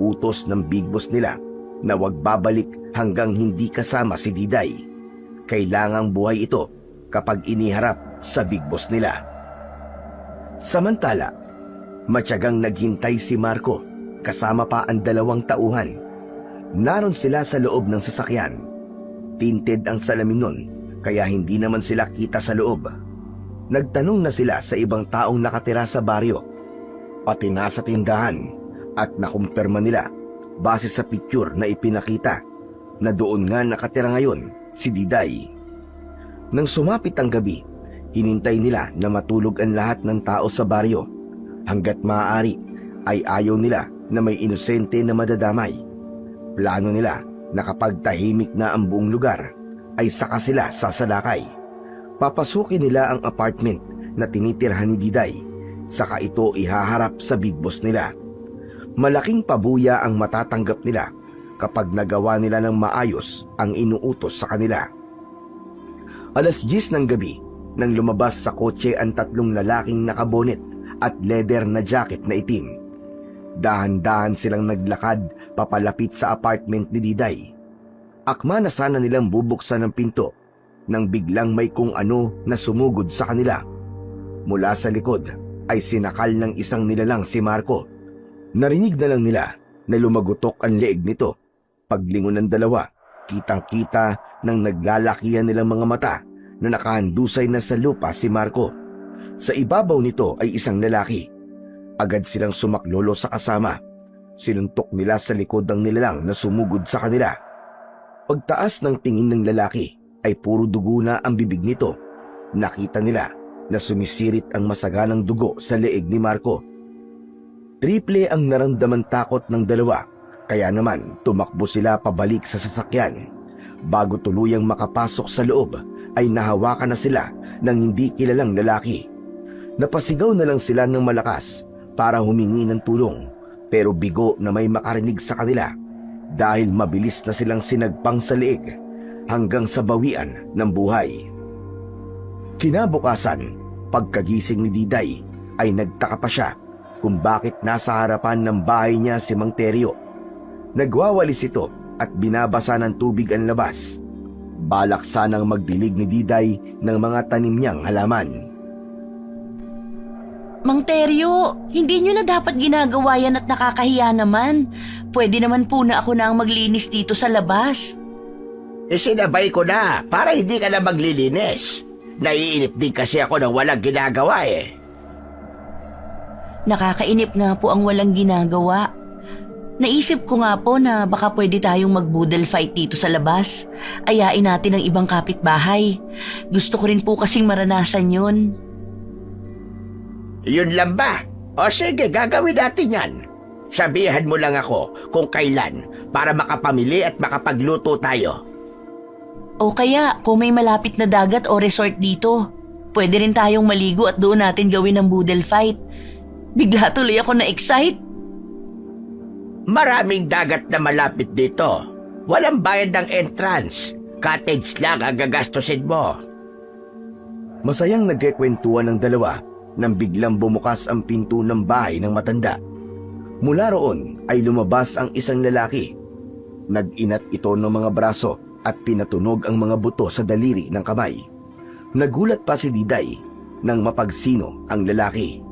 Utos ng Big Boss nila na wag babalik hanggang hindi kasama si Diday. Kailangang buhay ito kapag iniharap sa Big Boss nila. Samantala, matyagang naghintay si Marco kasama pa ang 2 tauhan. Naroon sila sa loob ng sasakyan. Tinted ang salamin nun, kaya hindi naman sila kita sa loob. Nagtanong na sila sa ibang taong nakatira sa baryo, pati na sa tindahan, at nakumpirma nila base sa picture na ipinakita na doon nga nakatira ngayon si Diday. Nang sumapit ang gabi, hinintay nila na matulog ang lahat ng tao sa baryo. Hanggat maaari ay ayaw nila na may inosente na madadamay. Plano nila na kapag tahimik na ang buong lugar ay saka sila sasalakay. Papasukin nila ang apartment na tinitirhan ni Diday, saka ito ihaharap sa big boss nila. Malaking pabuya ang matatanggap nila kapag nagawa nila ng maayos ang inuutos sa kanila. 10:00 ng gabi nang lumabas sa kotse ang 3 lalaking nakabonet at leather na jacket na itim. Dahan-dahan silang naglakad papalapit sa apartment ni Diday. Akma na sana nilang bubuksan ang pinto nang biglang may kung ano na sumugod sa kanila. Mula sa likod ay sinakal ng isang nilalang si Marco. Narinig na lang nila na lumagutok ang leeg nito. Paglingon ng dalawa, kitang-kita ng naglalakihan nilang mga mata na nakahandusay na sa lupa si Marco. Sa ibabaw nito ay isang lalaki. Agad silang sumaklolo sa kasama. Sinuntok nila sa likod ang nilalang na sumugod sa kanila. Pagtaas ng tingin ng lalaki ay puro dugo na ang bibig nito. Nakita nila na sumisirit ang masaganang dugo sa leeg ni Marco. Triple ang naramdaman takot ng dalawa, kaya naman tumakbo sila pabalik sa sasakyan. Bago tuluyang makapasok sa loob ay nahawakan na sila ng hindi kilalang lalaki. Napasigaw na lang sila ng malakas para humingi ng tulong, pero bigo na may makarinig sa kanila dahil mabilis na silang sinagpang sa leeg hanggang sa bawian ng buhay. Kinabukasan, pagkagising ni Diday ay nagtaka pa siya kung bakit nasa harapan ng bahay niya si Mang Teryo. Nagwawalis ito at binabasa ng tubig ang labas. Balak sanang magdilig ni Diday ng mga tanim niyang halaman. Mang Teryo, hindi nyo na dapat ginagawa yan at nakakahiya naman. Pwede naman po na ako na ang maglinis dito sa labas. Sinabay ko na para hindi ka na maglilinis. Naiinip din kasi ako nang walang ginagawa eh. Nakakainip nga po ang walang ginagawa. Naisip ko nga po na baka pwede tayong mag-boodle fight dito sa labas. Ayain natin ang ibang kapitbahay. Gusto ko rin po kasing maranasan yun. Yun lang ba? O sige, gagawin natin yan. Sabihan mo lang ako kung kailan para makapamili at makapagluto tayo. O kaya kung may malapit na dagat o resort dito, pwede rin tayong maligo at doon natin gawin ang boodle fight. Bigla tuloy ako na-excite. Maraming dagat na malapit dito. Walang bayad ng entrance. Cottage lang ang gagastusin mo. Masayang nagkikwentuhan ng dalawa nang biglang bumukas ang pinto ng bahay ng matanda. Mula roon ay lumabas ang isang lalaki. Nag-inat ito ng mga braso at pinatunog ang mga buto sa daliri ng kamay. Nagulat pa si Diday nang mapagsino ang lalaki.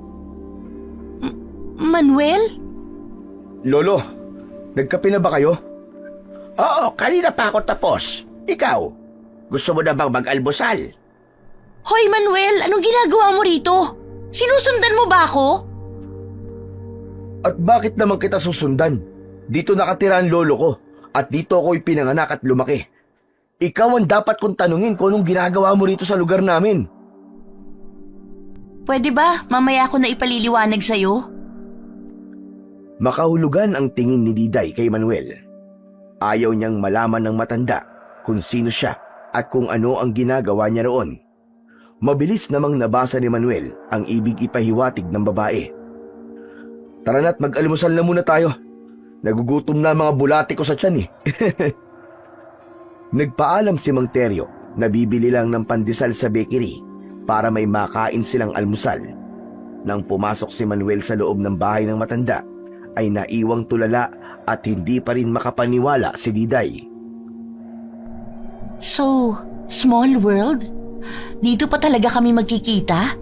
Manuel? Lolo, nagkape na ba kayo? Oo, kanina pa ako tapos. Ikaw, gusto mo na bang mag-almusal? Hoy Manuel, anong ginagawa mo rito? Sinusundan mo ba ako? At bakit naman kita susundan? Dito nakatira ang lolo ko at dito ako'y pinanganak at lumaki. Ikaw ang dapat kong tanungin kung anong ginagawa mo rito sa lugar namin. Pwede ba mamaya ko na ipaliliwanag sa'yo? Makahulugan ang tingin ni Diday kay Manuel. Ayaw niyang malaman ng matanda kung sino siya at kung ano ang ginagawa niya roon. Mabilis namang nabasa ni Manuel ang ibig ipahiwatig ng babae. Tara na't mag-almusal na muna tayo. Nagugutom na ang mga bulati ko sa tiyan eh. Nagpaalam si Mang Teryo na bibili lang ng pandesal sa bakery para may makain silang almusal. Nang pumasok si Manuel sa loob ng bahay ng matanda, ay naiwang tulala at hindi pa rin makapaniwala si Diday. So, small world? Dito pa talaga kami magkikita?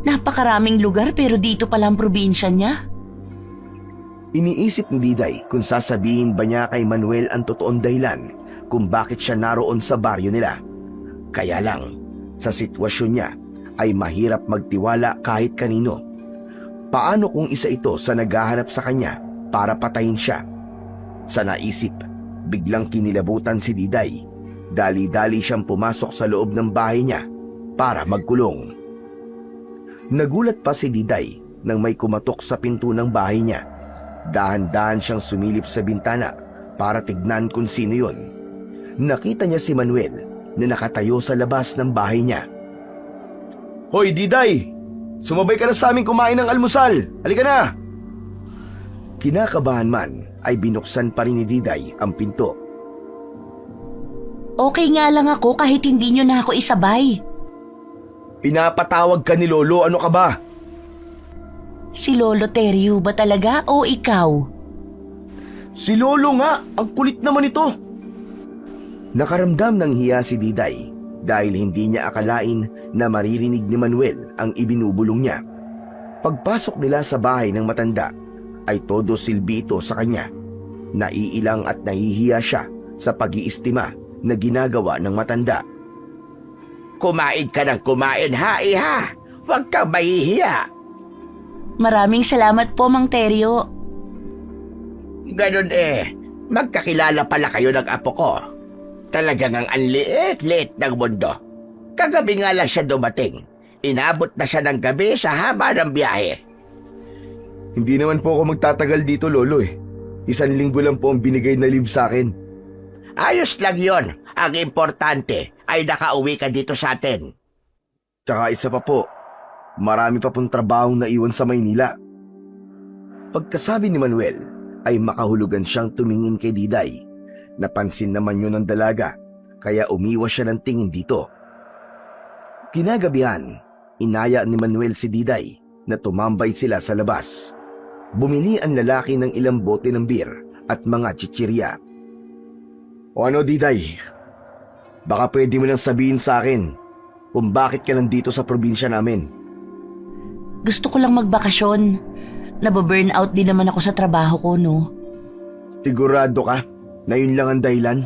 Napakaraming lugar pero dito pala ang probinsya niya? Iniisip ni Diday kung sasabihin ba niya kay Manuel ang totoong dahilan kung bakit siya naroon sa baryo nila. Kaya lang, sa sitwasyon niya ay mahirap magtiwala kahit kanino. Paano kung isa ito sa naghahanap sa kanya para patayin siya? Sa naisip, biglang kinilabutan si Diday. Dali-dali siyang pumasok sa loob ng bahay niya para magkulong. Nagulat pa si Diday nang may kumatok sa pinto ng bahay niya. Dahan-dahan siyang sumilip sa bintana para tignan kung sino yun. Nakita niya si Manuel na nakatayo sa labas ng bahay niya. "Hoy, Diday! Sumabay ka na sa amin kumain ng almusal! Halika na!" Kinakabahan man ay binuksan pa rin ni Diday ang pinto. Okay nga lang ako kahit hindi nyo na ako isabay. "Pinapatawag ka ni Lolo, ano ka ba?" Si Lolo Teryo ba talaga o ikaw? "Si Lolo nga, ang kulit naman ito." Nakaramdam ng hiya si Diday dahil hindi niya akalain na maririnig ni Manuel ang ibinubulong niya. Pagpasok nila sa bahay ng matanda ay todo silbi ito sa kanya. Naiilang at nahihiya siya sa pag-iistima na ginagawa ng matanda. Kumain ka ng kumain, ha, iha. Huwag kang mahihiya. Maraming salamat po, Mang Teryo. Ganun magkakilala pala kayo ng apo ko. Talagang ang liit-liit ng mundo. Kagabi nga lang siya dumating. Inabot na siya ng gabi sa haba ng biyahe. "Hindi naman po ako magtatagal dito, Lolo 1 linggo lang po ang binigay na leave sa akin." Ayos lang yon. Ang importante ay nakauwi ka dito sa atin. Tsaka isa pa po, marami pa pong trabahong naiwan sa Maynila. Pagkasabi ni Manuel ay makahulugan siyang tumingin kay Diday. Napansin naman yun ng dalaga, kaya umiwas siya ng tingin dito. Kinagabihan, inaya ni Manuel si Diday na tumambay sila sa labas. Bumili ang lalaki ng ilang bote ng beer at mga chichirya. "O ano, Diday? Baka pwede mo lang sabihin sa akin kung bakit ka nandito sa probinsya namin." Gusto ko lang magbakasyon. Nababurnout din naman ako sa trabaho ko, no? "Sigurado ka na yun lang ang dahilan?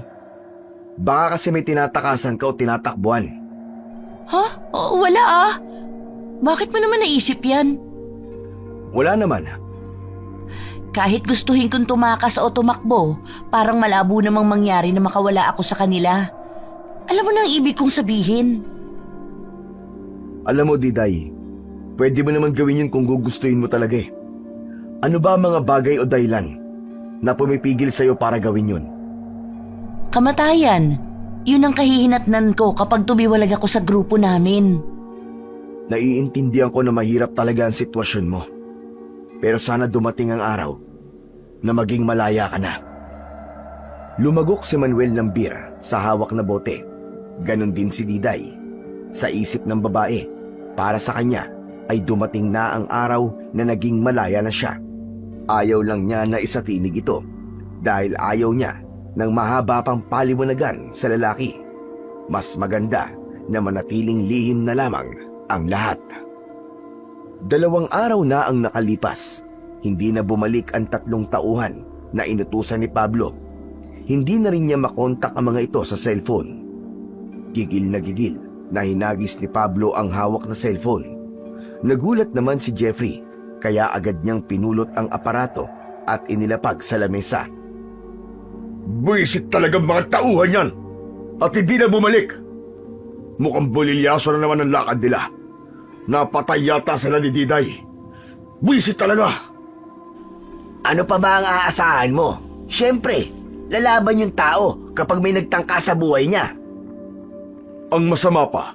Baka kasi may tinatakasan ka o tinatakbuhan." Ha? Wala Bakit mo naman naisip yan? "Wala naman." Kahit gustuhin kong tumakas o tumakbo, parang malabo namang mangyari na makawala ako sa kanila. Alam mo na ang ibig kong sabihin. "Alam mo, Diday, pwede mo naman gawin yun kung gugustuhin mo talaga Ano ba ang mga bagay o dahilan na pumipigil sa'yo para gawin yun?" Kamatayan. Yun ang kahihinatnan ko kapag tumiwalag ako sa grupo namin. "Naiintindihan ko na mahirap talaga ang sitwasyon mo. Pero sana dumating ang araw na maging malaya ka na." Lumagok si Manuel ng beer sa hawak na bote. Ganon din si Diday. Sa isip ng babae, para sa kanya ay dumating na ang araw na naging malaya na siya. Ayaw lang niya na isatinig ito dahil ayaw niya ng mahaba pang paliwanagan sa lalaki. Mas maganda na manatiling lihim na lamang ang lahat. 2 araw na ang nakalipas. Hindi na bumalik ang 3 tauhan na inutusan ni Pablo. Hindi na rin niya makontak ang mga ito sa cellphone. Gigil na hinagis ni Pablo ang hawak na cellphone. Nagulat naman si Jeffrey, kaya agad niyang pinulot ang aparato at inilapag sa lamesa. Buisit talagang mga tauhan yan! At hindi na bumalik! Mukhang bolilyaso na naman ang lakad nila. Napatay yata sila ni Diday. Buisit talaga! Ano pa ba ang aasahan mo? Siyempre, lalaban yung tao kapag may nagtangka sa buhay niya. Ang masama pa,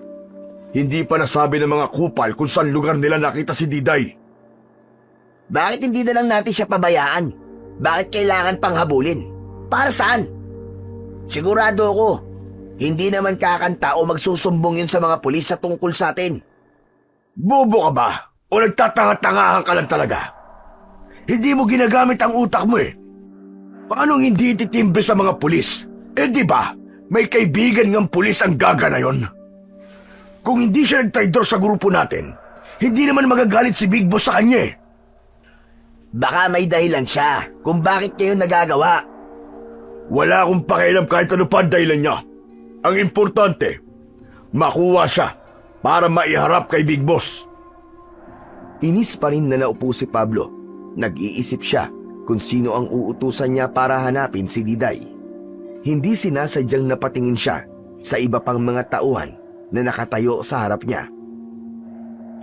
hindi pa nasabi ng mga kupal kung saan lugar nila nakita si Diday. Bakit hindi na lang natin siya pabayaan? Bakit kailangan pang habulin? Para saan? Sigurado ako, hindi naman kakanta o magsusumbong yun sa mga pulis sa tungkol sa atin. Bobo ka ba? O nagtatanga-tangahan ka lang talaga? Hindi mo ginagamit ang utak mo Paano hindi ititimbre sa mga pulis? Di ba, may kaibigan ng pulis ang gaga na yon? Kung hindi siya nagtraidor sa grupo natin, hindi naman magagalit si Big Boss sa kanya Baka may dahilan siya kung bakit niya yun nagagawa. Wala akong pakialam kahit ano pa ang dahilan niya. Ang importante, makuha siya para maiharap kay Big Boss. Inis pa rin na naupo si Pablo. Nag-iisip siya kung sino ang uutusan niya para hanapin si Diday. Hindi sinasadyang napatingin siya sa iba pang mga tauhan na nakatayo sa harap niya.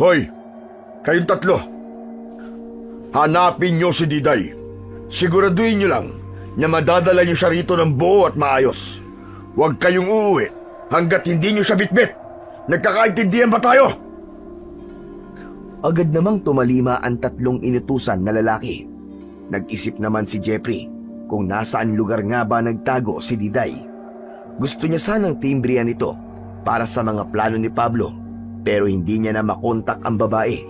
Hoy, kayong tatlo. Hanapin niyo si Diday. Siguraduhin niyo lang na madadala niyo siya rito ng buo at maayos. Huwag kayong uuwi hanggat hindi niyo siya bitbit. Nagkakaintindihan ba tayo? Agad namang tumalima ang tatlong inutusan na lalaki. Nag-isip naman si Jeffrey kung nasaan lugar nga ba nagtago si Diday. Gusto niya sanang timbrihan ito para sa mga plano ni Pablo, pero hindi niya na makontak ang babae.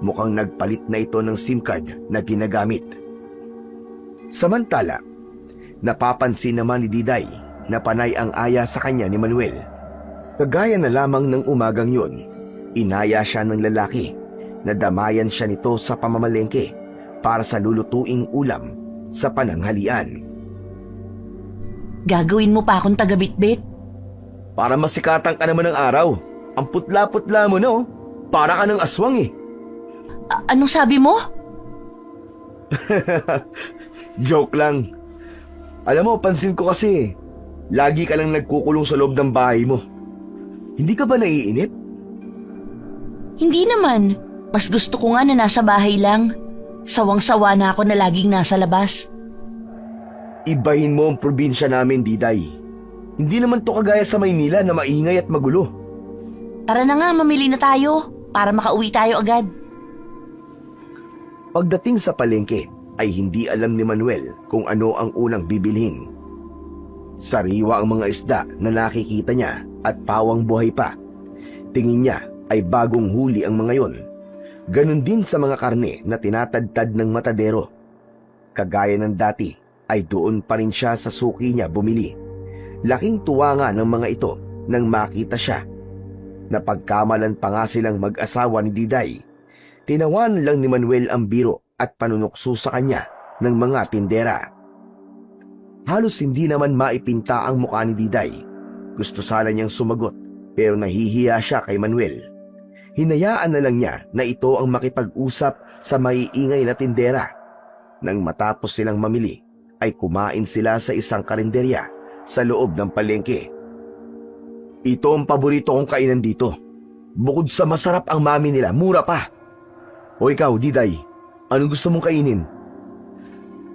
Mukhang nagpalit na ito ng SIM card na ginagamit. Samantala, napapansin naman ni Diday na panay ang aya sa kanya ni Manuel. Kagaya na lamang ng umagang yun, inaya siya ng lalaki na damayan siya nito sa pamamalengke para sa lulutuing ulam sa pananghalian. Gagawin mo pa akong taga-bitbit? Para masikatan ka naman ng araw. Ang putla-putla mo no? Para ka ng aswang eh. Anong sabi mo? Joke lang. Alam mo, pansin ko kasi, lagi ka lang nagkukulong sa loob ng bahay mo. Hindi ka ba naiinip? Hindi naman. Mas gusto ko nga na nasa bahay lang. Sawang-sawa na ako na laging nasa labas. Ibahin mo ang probinsya namin, Diday. Hindi naman to kagaya sa Maynila na maingay at magulo. Tara na nga, mamili na tayo para makauwi tayo agad. Pagdating sa palengke, ay hindi alam ni Manuel kung ano ang unang bibilhin. Sariwa ang mga isda na nakikita niya at pawang buhay pa. Tingin niya ay bagong huli ang mga yon. Ganon din sa mga karne na tinatadtad ng matadero. Kagaya ng dati ay doon pa rin siya sa suki niya bumili. Laking tuwa nga ng mga ito nang makita siya. Napagkamalan pa nga silang mag-asawa ni Diday. Tinawan lang ni Manuel ang biro at panunukso sa kanya ng mga tindera. Halos hindi naman maipinta ang mukha ni Diday. Gusto sana niyang sumagot pero nahihiya siya kay Manuel. Hinayaan na lang niya na ito ang makipag-usap sa maiingay na tindera. Nang matapos silang mamili, ay kumain sila sa isang karinderya sa loob ng palengke. Ito ang paborito kong kainan dito. Bukod sa masarap ang mami nila, mura pa. O ikaw, Diday, anong gusto mong kainin?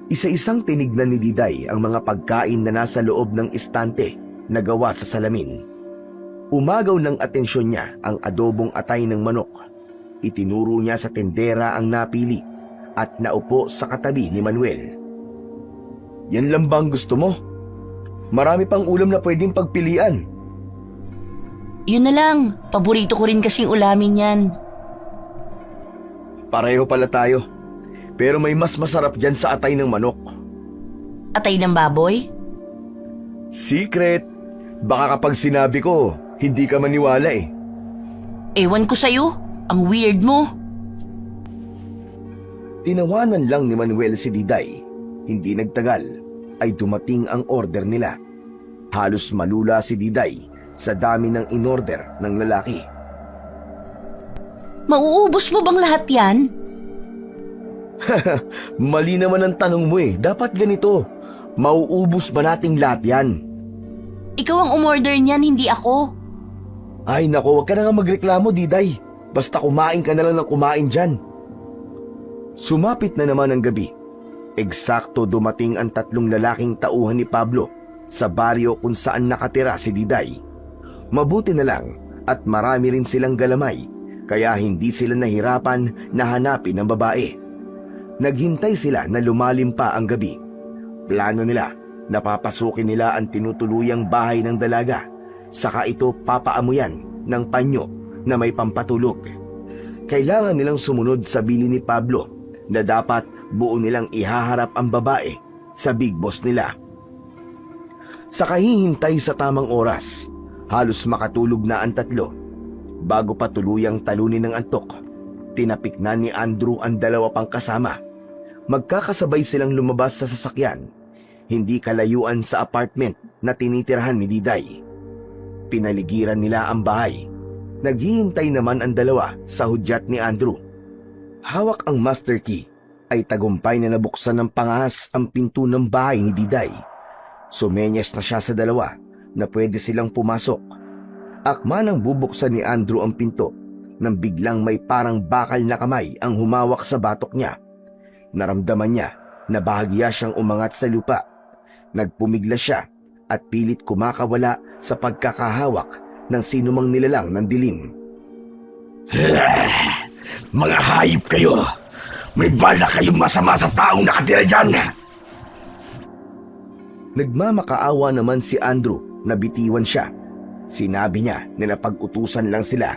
Isa-isang tinignan ni Diday ang mga pagkain na nasa loob ng istante na gawa sa salamin. Umagaw ng atensyon niya ang adobong atay ng manok. Itinuro niya sa tendera ang napili at naupo sa katabi ni Manuel. Yan lang bang gusto mo? Marami pang ulam na pwedeng pagpilian. Yun na lang, paborito ko rin kasing ulamin yan. Pareho pala tayo. Pero may mas masarap dyan sa atay ng manok. Atay ng baboy? Secret. Baka kapag sinabi ko, hindi ka maniwala eh. Ewan ko sa'yo, ang weird mo. Tinawanan lang ni Manuel si Diday. Hindi nagtagal, ay dumating ang order nila. Halos malula si Diday sa dami ng inorder ng lalaki. Mauubos mo bang lahat yan? Mali naman ang tanong mo eh. Dapat ganito. Mauubos ba nating lahat yan? Ikaw ang umorder niyan, hindi ako. Ay nako, wag ka na nga magreklamo, Diday. Basta kumain ka na lang ng kumain dyan. Sumapit na naman ang gabi. Eksakto dumating ang tatlong lalaking tauhan ni Pablo sa baryo kung saan nakatira si Diday. Mabuti na lang at marami rin silang galamay, kaya hindi sila nahirapan na hanapin ang babae. Naghintay sila na lumalim pa ang gabi. Plano nila, napapasukin nila ang tinutuluyang bahay ng dalaga, saka ito papaamuyan ng panyo na may pampatulog. Kailangan nilang sumunod sa bili ni Pablo na dapat buo nilang ihaharap ang babae sa big boss nila. Sa kahihintay sa tamang oras, halos makatulog na ang tatlo. Bago pa tuluyang talunin ng antok, tinapik na ni Andrew ang dalawa pang kasama. Magkakasabay silang lumabas sa sasakyan, hindi kalayuan sa apartment na tinitirahan ni Diday. Pinaligiran nila ang bahay. Naghihintay naman ang dalawa sa hudyat ni Andrew. Hawak ang master key ay tagumpay na nabuksan ng pangahas ang pinto ng bahay ni Diday. Sumenyas na siya sa dalawa na pwede silang pumasok. Akma nang bubuksan ni Andrew ang pinto nang biglang may parang bakal na kamay ang humawak sa batok niya. Naramdaman niya na bahagya siyang umangat sa lupa. Nagpumigla siya at pilit kumakawala sa pagkakahawak ng sinumang nilalang ng dilim. Mga hayop kayo! May bala kayong masama sa taong nakatira dyan! Nagmamakaawa naman si Andrew na bitiwan siya. Sinabi niya na napag-utusan lang sila.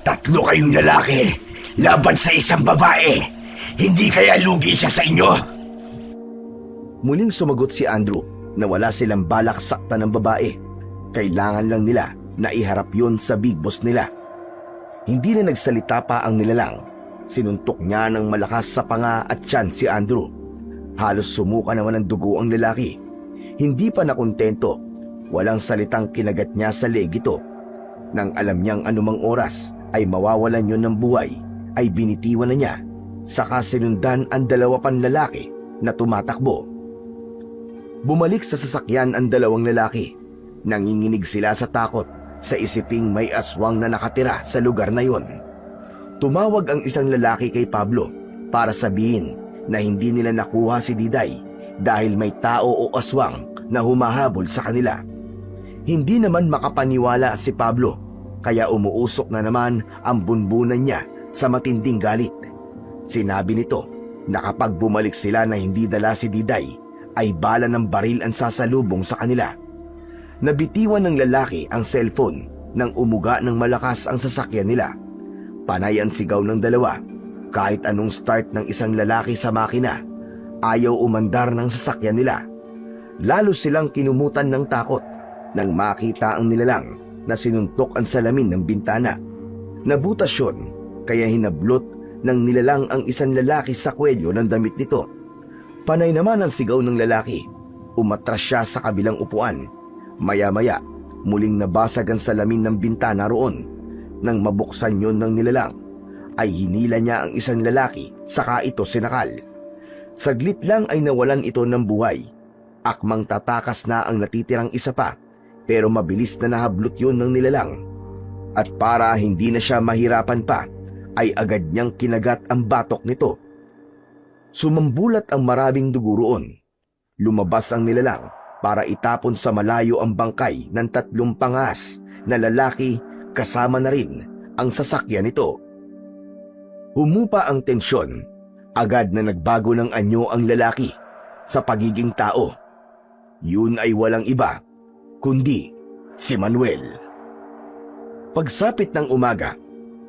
Tatlo kayong lalaki laban sa isang babae. Hindi kaya lugi siya sa inyo? Muling sumagot si Andrew na wala silang balak sakta ng babae. Kailangan lang nila na iharap yon sa big boss nila. Hindi na nagsalita pa ang nilalang. Sinuntok niya ng malakas sa panga at tiyan si Andrew. Halos sumuka naman ng dugo ang lalaki. Hindi pa nakontento. Walang salitang kinagat niya sa leeg ito. Nang alam niyang anumang oras ay mawawalan yon ng buhay, ay binitiwan na niya. Saka sinundan ang dalawa pang lalaki na tumatakbo. Bumalik sa sasakyan ang dalawang lalaki. Nanginginig sila sa takot sa isiping may aswang na nakatira sa lugar na yon. Tumawag ang isang lalaki kay Pablo para sabihin na hindi nila nakuha si Diday dahil may tao o aswang na humahabol sa kanila. Hindi naman makapaniwala si Pablo, kaya umuusok na naman ang bunbunan niya sa matinding galit. Sinabi nito na kapag bumalik sila na hindi dala si Diday, ay bala ng baril ang sasalubong sa kanila. Nabitiwan ng lalaki ang cellphone nang umuga ng malakas ang sasakyan nila. Panay ang sigaw ng dalawa. Kahit anong start ng isang lalaki sa makina, ayaw umandar ng sasakyan nila. Lalo silang kinumutan ng takot nang makita ang nilalang na sinuntok ang salamin ng bintana. Nabutas yun, kaya hinablot ng nilalang ang isang lalaki sa kwelyo ng damit nito. Panay naman ang sigaw ng lalaki. Umatras siya sa kabilang upuan. Maya-maya, muling nabasag ang salamin ng bintana roon. Nang mabuksan yun ng nilalang, ay hinila niya ang isang lalaki, saka ito sinakal. Saglit lang ay nawalan ito ng buhay. Akmang tatakas na ang natitirang isa pa, pero mabilis na nahablot yun ng nilalang. At para hindi na siya mahirapan pa, ay agad niyang kinagat ang batok nito. Sumambulat ang maraming dugo roon. Lumabas ang nilalang para itapon sa malayo ang bangkay ng 3 pangas na lalaki, kasama na rin ang sasakyan nito. Humupa ang tensyon. Agad na nagbago ng anyo ang lalaki sa pagiging tao. Yun ay walang iba kundi si Manuel. Pagsapit ng umaga,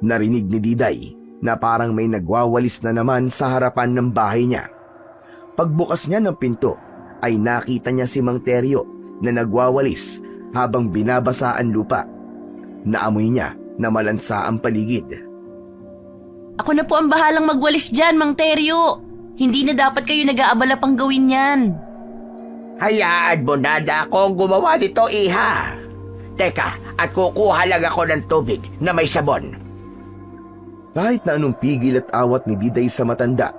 narinig ni Diday na parang may nagwawalis na naman sa harapan ng bahay niya. Pagbukas niya ng pinto, ay nakita niya si Mang Teryo na nagwawalis habang binabasa ang lupa. Naamoy niya na malansa ang paligid. Ako na po ang bahalang magwalis dyan, Mang Teryo. Hindi na dapat kayo nag-aabala pang gawin yan. Hayaan mo na akong gumawa nito, iha. Teka, at kukuha lang ako ng tubig na may sabon. Kahit na anong pigil at awat ni Diday sa matanda,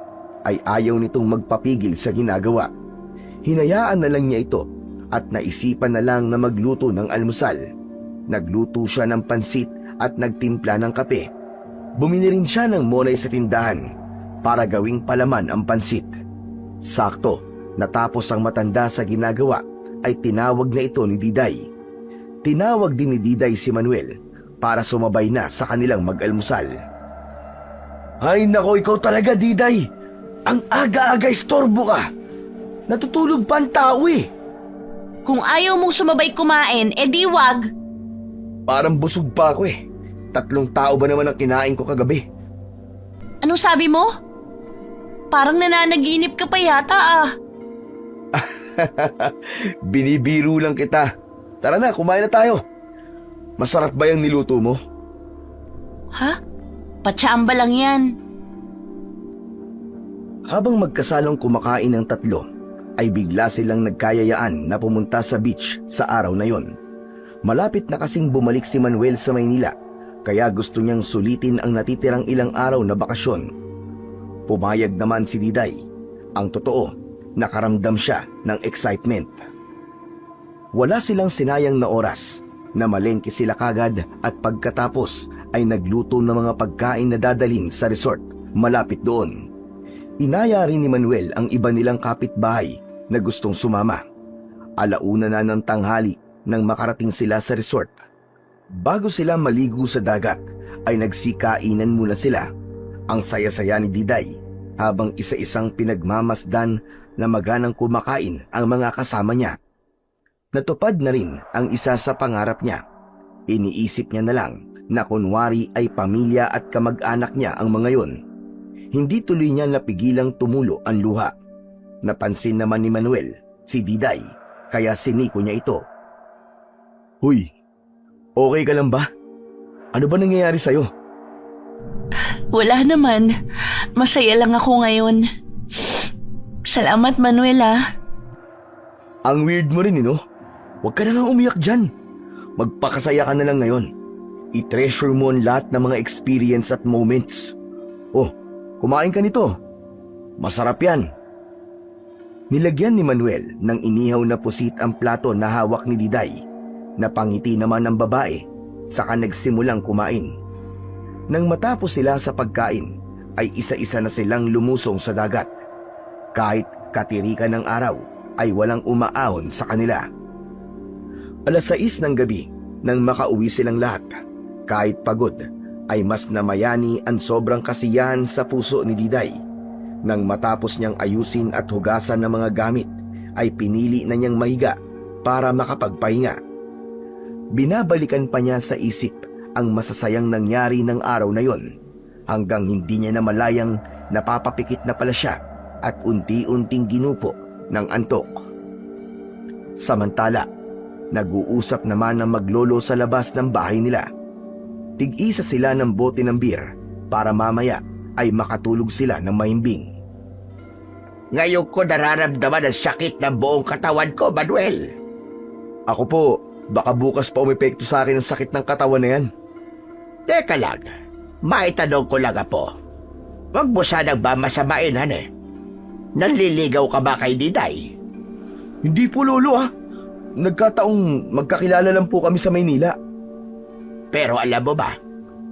ay ayaw nitong magpapigil sa ginagawa. Hinayaan na lang niya ito at naisipan na lang na magluto ng almusal. Nagluto siya ng pansit at nagtimpla ng kape. Bumili rin siya ng monay sa tindahan para gawing palaman ang pansit. Sakto, natapos ang matanda sa ginagawa, ay tinawag na ito ni Diday. Tinawag din ni Diday si Manuel para sumabay na sa kanilang mag-almusal. Ay nako, ikaw talaga, Diday! Ang aga-aga istorbo ka! Natutulog pa ang tao eh! Kung ayaw mong sumabay kumain, edi wag. Parang busog pa ako eh. 3 tao ba naman ang kinain ko kagabi? Anong sabi mo? Parang nananaginip ka pa yata ah. Binibiro lang kita. Tara na, kumain na tayo. Masarap ba yung niluto mo? Ha? Patsamba lang yan. Habang magkasalong kumakain ng tatlo, ay bigla silang nagkayayaan na pumunta sa beach sa araw na yon. Malapit na kasing bumalik si Manuel sa Maynila, kaya gusto niyang sulitin ang natitirang ilang araw na bakasyon. Pumayag naman si Diday. Ang totoo, nakaramdam siya ng excitement. Wala silang sinayang na oras. Namalengke sila kagad at pagkatapos ay nagluto ng mga pagkain na dadalhin sa resort malapit doon. Inaya rin ni Manuel ang iba nilang kapitbahay na gustong sumama. Alauna na ng tanghali nang makarating sila sa resort. Bago sila maligo sa dagat ay nagsikainan muna sila. Ang saya-saya ni Diday habang isa-isang pinagmamasdan na maganang kumakain ang mga kasama niya. Natupad na rin ang isa sa pangarap niya. Iniisip niya na lang na kunwari ay pamilya at kamag-anak niya ang mga yon. Hindi tuloy niya napigilang tumulo ang luha. Napansin naman ni Manuel si Diday, kaya siniko niya ito. "Huy, okay ka lang ba? Ano ba nangyayari sa'yo?" Wala naman. Masaya lang ako ngayon. Salamat, Manuel, ah. Ang weird mo rin, no? Huwag ka na nga umiyak dyan. Magpakasaya ka na lang ngayon. I-treasure mo ang lahat ng mga experience at moments. Oh, kumain ka nito. Masarap yan. Nilagyan ni Manuel ng inihaw na pusit ang plato na hawak ni Diday. Napangiti naman ng babae, saka nagsimulang kumain. Nang matapos sila sa pagkain, ay isa-isa na silang lumusong sa dagat. Kahit katirikan ng araw, ay walang umaahon sa kanila. 6:00 ng gabi nang makauwi silang lahat. Kahit pagod, ay mas namayani ang sobrang kasiyahan sa puso ni Diday. Nang matapos niyang ayusin at hugasan ng mga gamit, ay pinili na niyang mahiga para makapagpahinga. Binabalikan pa niya sa isip ang masasayang nangyari ng araw na yon, hanggang hindi niya namalayang napapapikit na pala siya at unti-unting ginupo ng antok. Samantala, nag-uusap naman ang maglolo sa labas ng bahay nila. Tig-isa sila ng bote ng beer para mamaya ay makatulog sila ng mahimbing. Ngayon ko nararamdaman ang sakit ng buong katawan ko, Manuel. Ako po, baka bukas pa umepekto sa akin ang sakit ng katawan na yan. Teka lang, maitanong ko lang po. Huwag mo sanang ba masamain, hane? Nanliligaw ka ba kay Diday? Hindi po, lolo, ah. Nagkataong magkakilala lang po kami sa Maynila. Pero alam mo ba,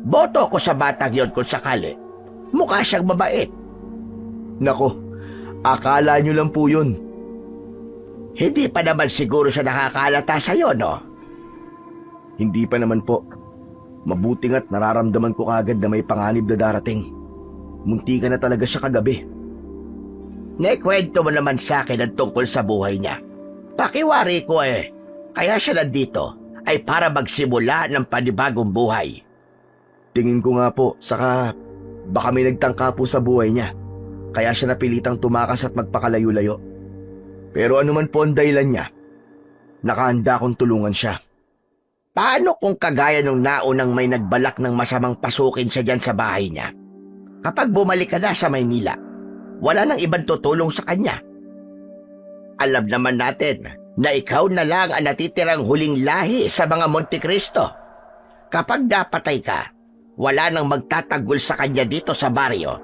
boto ko sa batang yon kung sakali. Mukha siyang mabait. Nako, akala nyo lang po yun. Hindi pa naman siguro siya nakakalata sa'yo, no? Hindi pa naman po. Mabuti nga't nararamdaman ko kagad na may panganib na darating. Munti ka na talaga siya kagabi. Naikwento mo naman sa akin ang tungkol sa buhay niya. Pakiwari ko kaya siya nandito ay para magsimula ng panibagong buhay. Tingin ko nga po, saka baka may nagtangka po sa buhay niya. Kaya siya napilitang tumakas at magpakalayo-layo. Pero ano man po ang dahilan niya, nakahanda akong tulungan siya. Paano kung kagaya nung naunang may nagbalak ng masamang pasukin siya dyan sa bahay niya? Kapag bumalik ka na sa Maynila, wala nang ibang tutulong sa kanya. Alam naman natin na ikaw na lang ang natitirang huling lahi sa mga Montecristo. Kapag napatay ka, wala nang magtatanggol sa kanya dito sa baryo.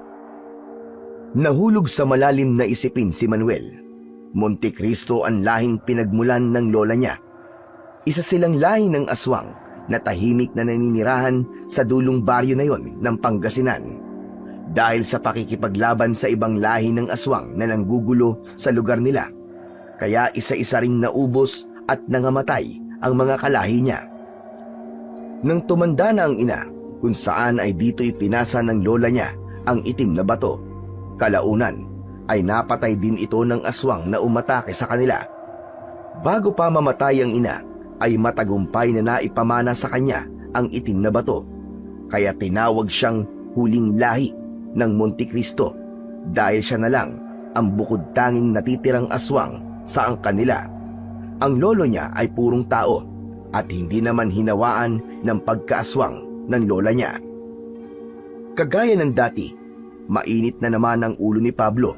Nahulog sa malalim na isipin si Manuel. Montecristo ang lahing pinagmulan ng lola niya. Isa silang lahi ng aswang na tahimik na naninirahan sa dulong baryo na yon ng Pangasinan. Dahil sa pakikipaglaban sa ibang lahi ng aswang na nanggugulo sa lugar nila, kaya isa-isa ring naubos at nangamatay ang mga kalahi niya. Nang tumanda na ang ina, kung saan ay dito ipinasa ng lola niya ang itim na bato, kalaunan ay napatay din ito ng aswang na umatake sa kanila. Bago pa mamatay ang ina, ay matagumpay na naipamana sa kanya ang itim na bato, kaya tinawag siyang huling lahi ng Montecristo dahil siya na lang ang bukod tanging natitirang aswang sa ang kanila. Ang lolo niya ay purong tao at hindi naman hinawaan ng pagkaaswang ng lola niya. Kagaya ng dati, Mainit na naman ang ulo ni Pablo.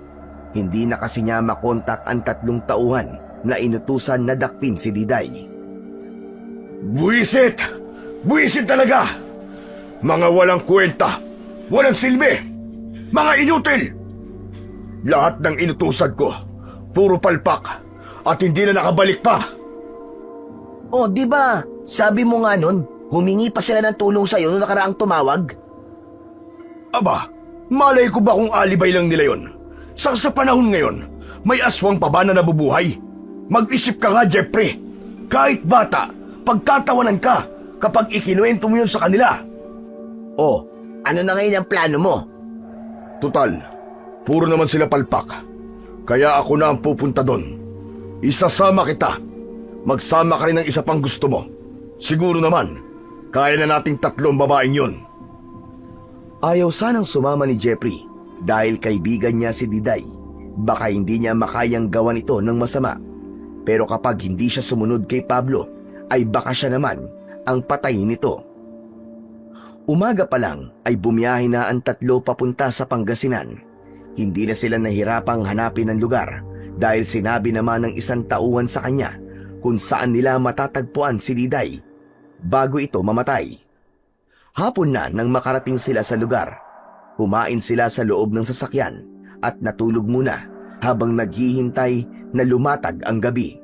Hindi na kasi niya makontak ang 3 tauhan na inutusan na dakpin si Diday. Buwisit! Buwisit talaga! Mga walang kwenta, walang silbi, mga inutil! Lahat ng inutusan ko, puro palpak, at hindi na nakabalik pa. Oh, di ba? Sabi mo nga nun, humingi pa sila ng tulong sa'yo nung nakaraang tumawag. Aba, malay ko ba kung alibay lang nila yon? Sa panahon ngayon, may aswang pa ba na nabubuhay? Mag-isip ka nga, Jeffrey. Kahit bata, pagtatawanan ka kapag ikinuwento mo yun sa kanila. Oh, ano na ngayon ang plano mo? Tutal, puro naman sila palpak. Kaya ako na ang pupunta doon. Isasama kita. Magsama ka rin ng isa pang gusto mo. Siguro naman, kaya na nating 3 babaeng yun. Ayaw sanang sumama ni Jeffrey dahil kaibigan niya si Diday. Baka hindi niya makayang gawan ito ng masama. Pero kapag hindi siya sumunod kay Pablo, ay baka siya naman ang patayin nito. Umaga pa lang ay bumiyahe na ang 3 papunta sa Pangasinan. Hindi na sila nahirapang hanapin ang lugar dahil sinabi naman ng isang tauhan sa kanya kung saan nila matatagpuan si Diday bago ito mamatay. Hapon na nang makarating sila sa lugar. Kumain sila sa loob ng sasakyan at natulog muna habang naghihintay na lumatag ang gabi.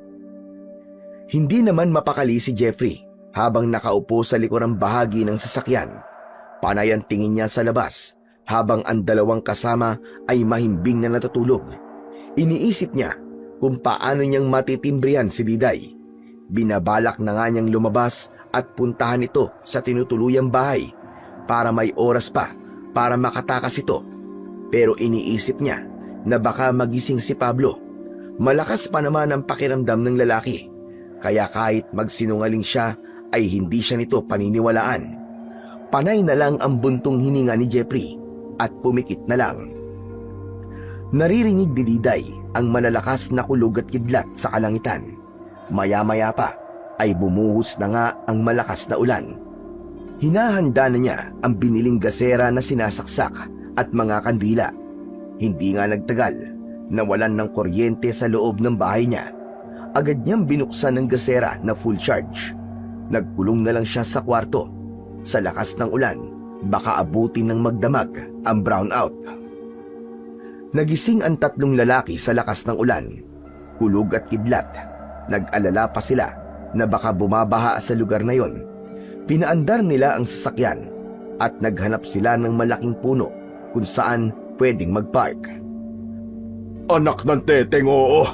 Hindi naman mapakali si Jeffrey habang nakaupo sa likurang bahagi ng sasakyan. Panay ang tingin niya sa labas habang ang 2 kasama ay mahimbing na natutulog. Iniisip niya kung paano niyang matitimbrihan si Diday. Binabalak na nga niyang lumabas at puntahan ito sa tinutuluyang bahay para may oras pa para makatakas ito. Pero iniisip niya na baka magising si Pablo. Malakas pa naman ang pakiramdam ng lalaki, kaya kahit magsinungaling siya ay hindi siya nito paniniwalaan. Panay na lang ang buntong hininga ni Jeffrey at pumikit na lang. Naririnig ni Diday ang malalakas na kulog at kidlat sa kalangitan. Maya-maya pa ay bumuhos na nga ang malakas na ulan. Hinahanda na niya ang biniling gasera na sinasaksak at mga kandila. Hindi nga nagtagal, nawalan ng kuryente sa loob ng bahay niya. Agad niyang binuksan ang gasera na full charge. Nagkulong na lang siya sa kwarto. Sa lakas ng ulan, baka abutin ng magdamag ang brownout. Nagising ang 3 lalaki sa lakas ng ulan. Kulog at kidlat. Nag-alala pa sila na baka bumabaha sa lugar na yon. Pinaandar nila ang sasakyan at naghanap sila ng malaking puno kung saan pwedeng magpark. Anak ng teteng, oo.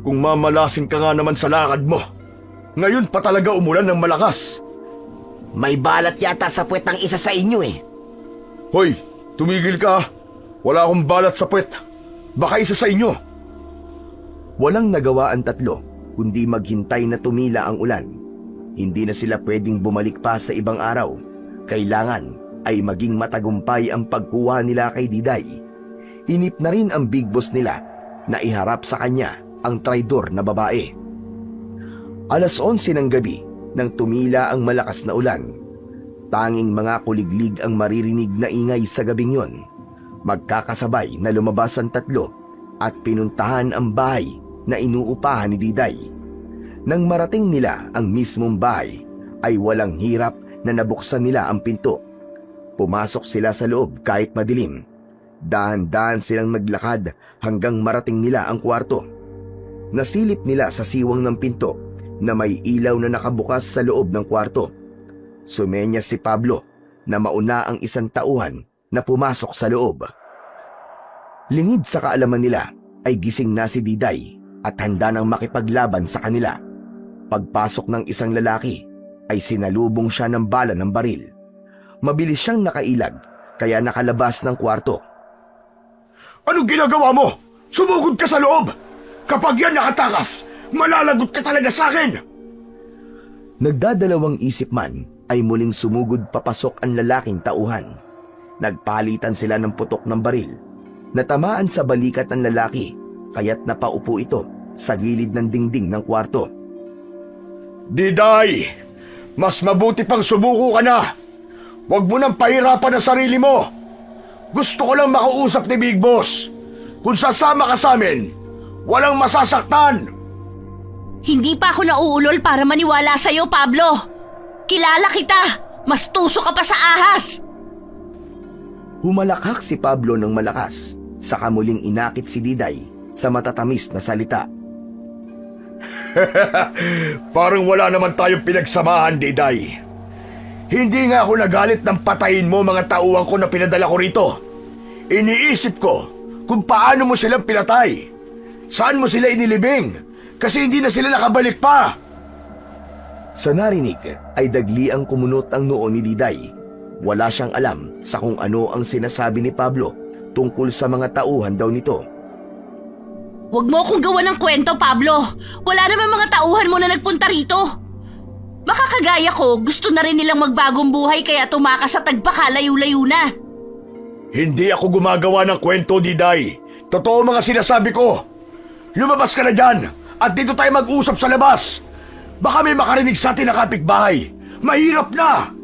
Kung mamalasin ka nga naman sa lakad mo. Ngayon pa talaga umulan ng malakas. May balat yata sa puwet ng isa sa inyo eh. Hoy, tumigil ka. Wala akong balat sa puwet. Baka isa sa inyo. Walang nagawa ang 3 kundi maghintay na tumila ang ulan. Hindi na sila pwedeng bumalik pa sa ibang araw. Kailangan ay maging matagumpay ang pagkuha nila kay Diday. Inip na rin ang big boss nila na iharap sa kanya ang traidor na babae. 11:00 ng gabi nang tumila ang malakas na ulan. Tanging mga kuliglig ang maririnig na ingay sa gabing yon. Magkakasabay na lumabas ang 3 at pinuntahan ang bahay na inuupahan ni Diday. Nang marating nila ang mismong bahay, ay walang hirap na nabuksan nila ang pinto. Pumasok sila sa loob kahit madilim. Dahan-dahan silang naglakad hanggang marating nila ang kwarto. Nasilip nila sa siwang ng pinto na may ilaw na nakabukas sa loob ng kwarto. Sumenyas si Pablo na mauna ang isang tauhan na pumasok sa loob. Lingid sa kaalaman nila ay gising na si Diday at handa nang makipaglaban sa kanila. Pagpasok ng isang lalaki ay sinalubong siya ng bala ng baril. Mabilis siyang nakailag kaya nakalabas ng kwarto. Anong ginagawa mo? Sumugod ka sa loob! Kapag yan nakatakas, malalagot ka talaga sa akin! Nagdadalawang isip man ay muling sumugod papasok ang lalaking tauhan. Nagpalitan sila ng putok ng baril. Natamaan sa balikat ng lalaki kaya't napaupo ito sa gilid ng dingding ng kwarto. Diday! Mas mabuti pang sumuko ka na! Huwag mo nang pahirapan ang sarili mo! Gusto ko lang makausap ni Big Boss. Kung sasama ka sa amin, walang masasaktan. Hindi pa ako nauulol para maniwala sa'yo, Pablo. Kilala kita. Mas tuso ka pa sa ahas. Humalakhak si Pablo ng malakas, saka muling inakit si Diday sa matatamis na salita. Parang wala naman tayong pinagsamahan, Diday. Hindi nga ako nagalit ng patayin mo mga tauhan ko na pinadala ko rito. Iniisip ko kung paano mo silang pinatay. Saan mo sila inilibing? Kasi hindi na sila nakabalik pa. Sa narinig ay dagli ang kumunot ang noo ni Diday. Wala siyang alam sa kung ano ang sinasabi ni Pablo tungkol sa mga tauhan daw nito. Huwag mo akong gawa ng kwento, Pablo. Wala naman mga tauhan mo na nagpunta rito. Makakagaya ko, gusto na rin nilang magbagong buhay kaya tumakas sa tagpakalayo-layo na. Hindi ako gumagawa ng kwento, Diday. Totoo mga sinasabi ko. Lumabas ka na dyan at dito tayo mag-usap sa labas. Baka may makarinig sa atin na kapitbahay. Mahirap na!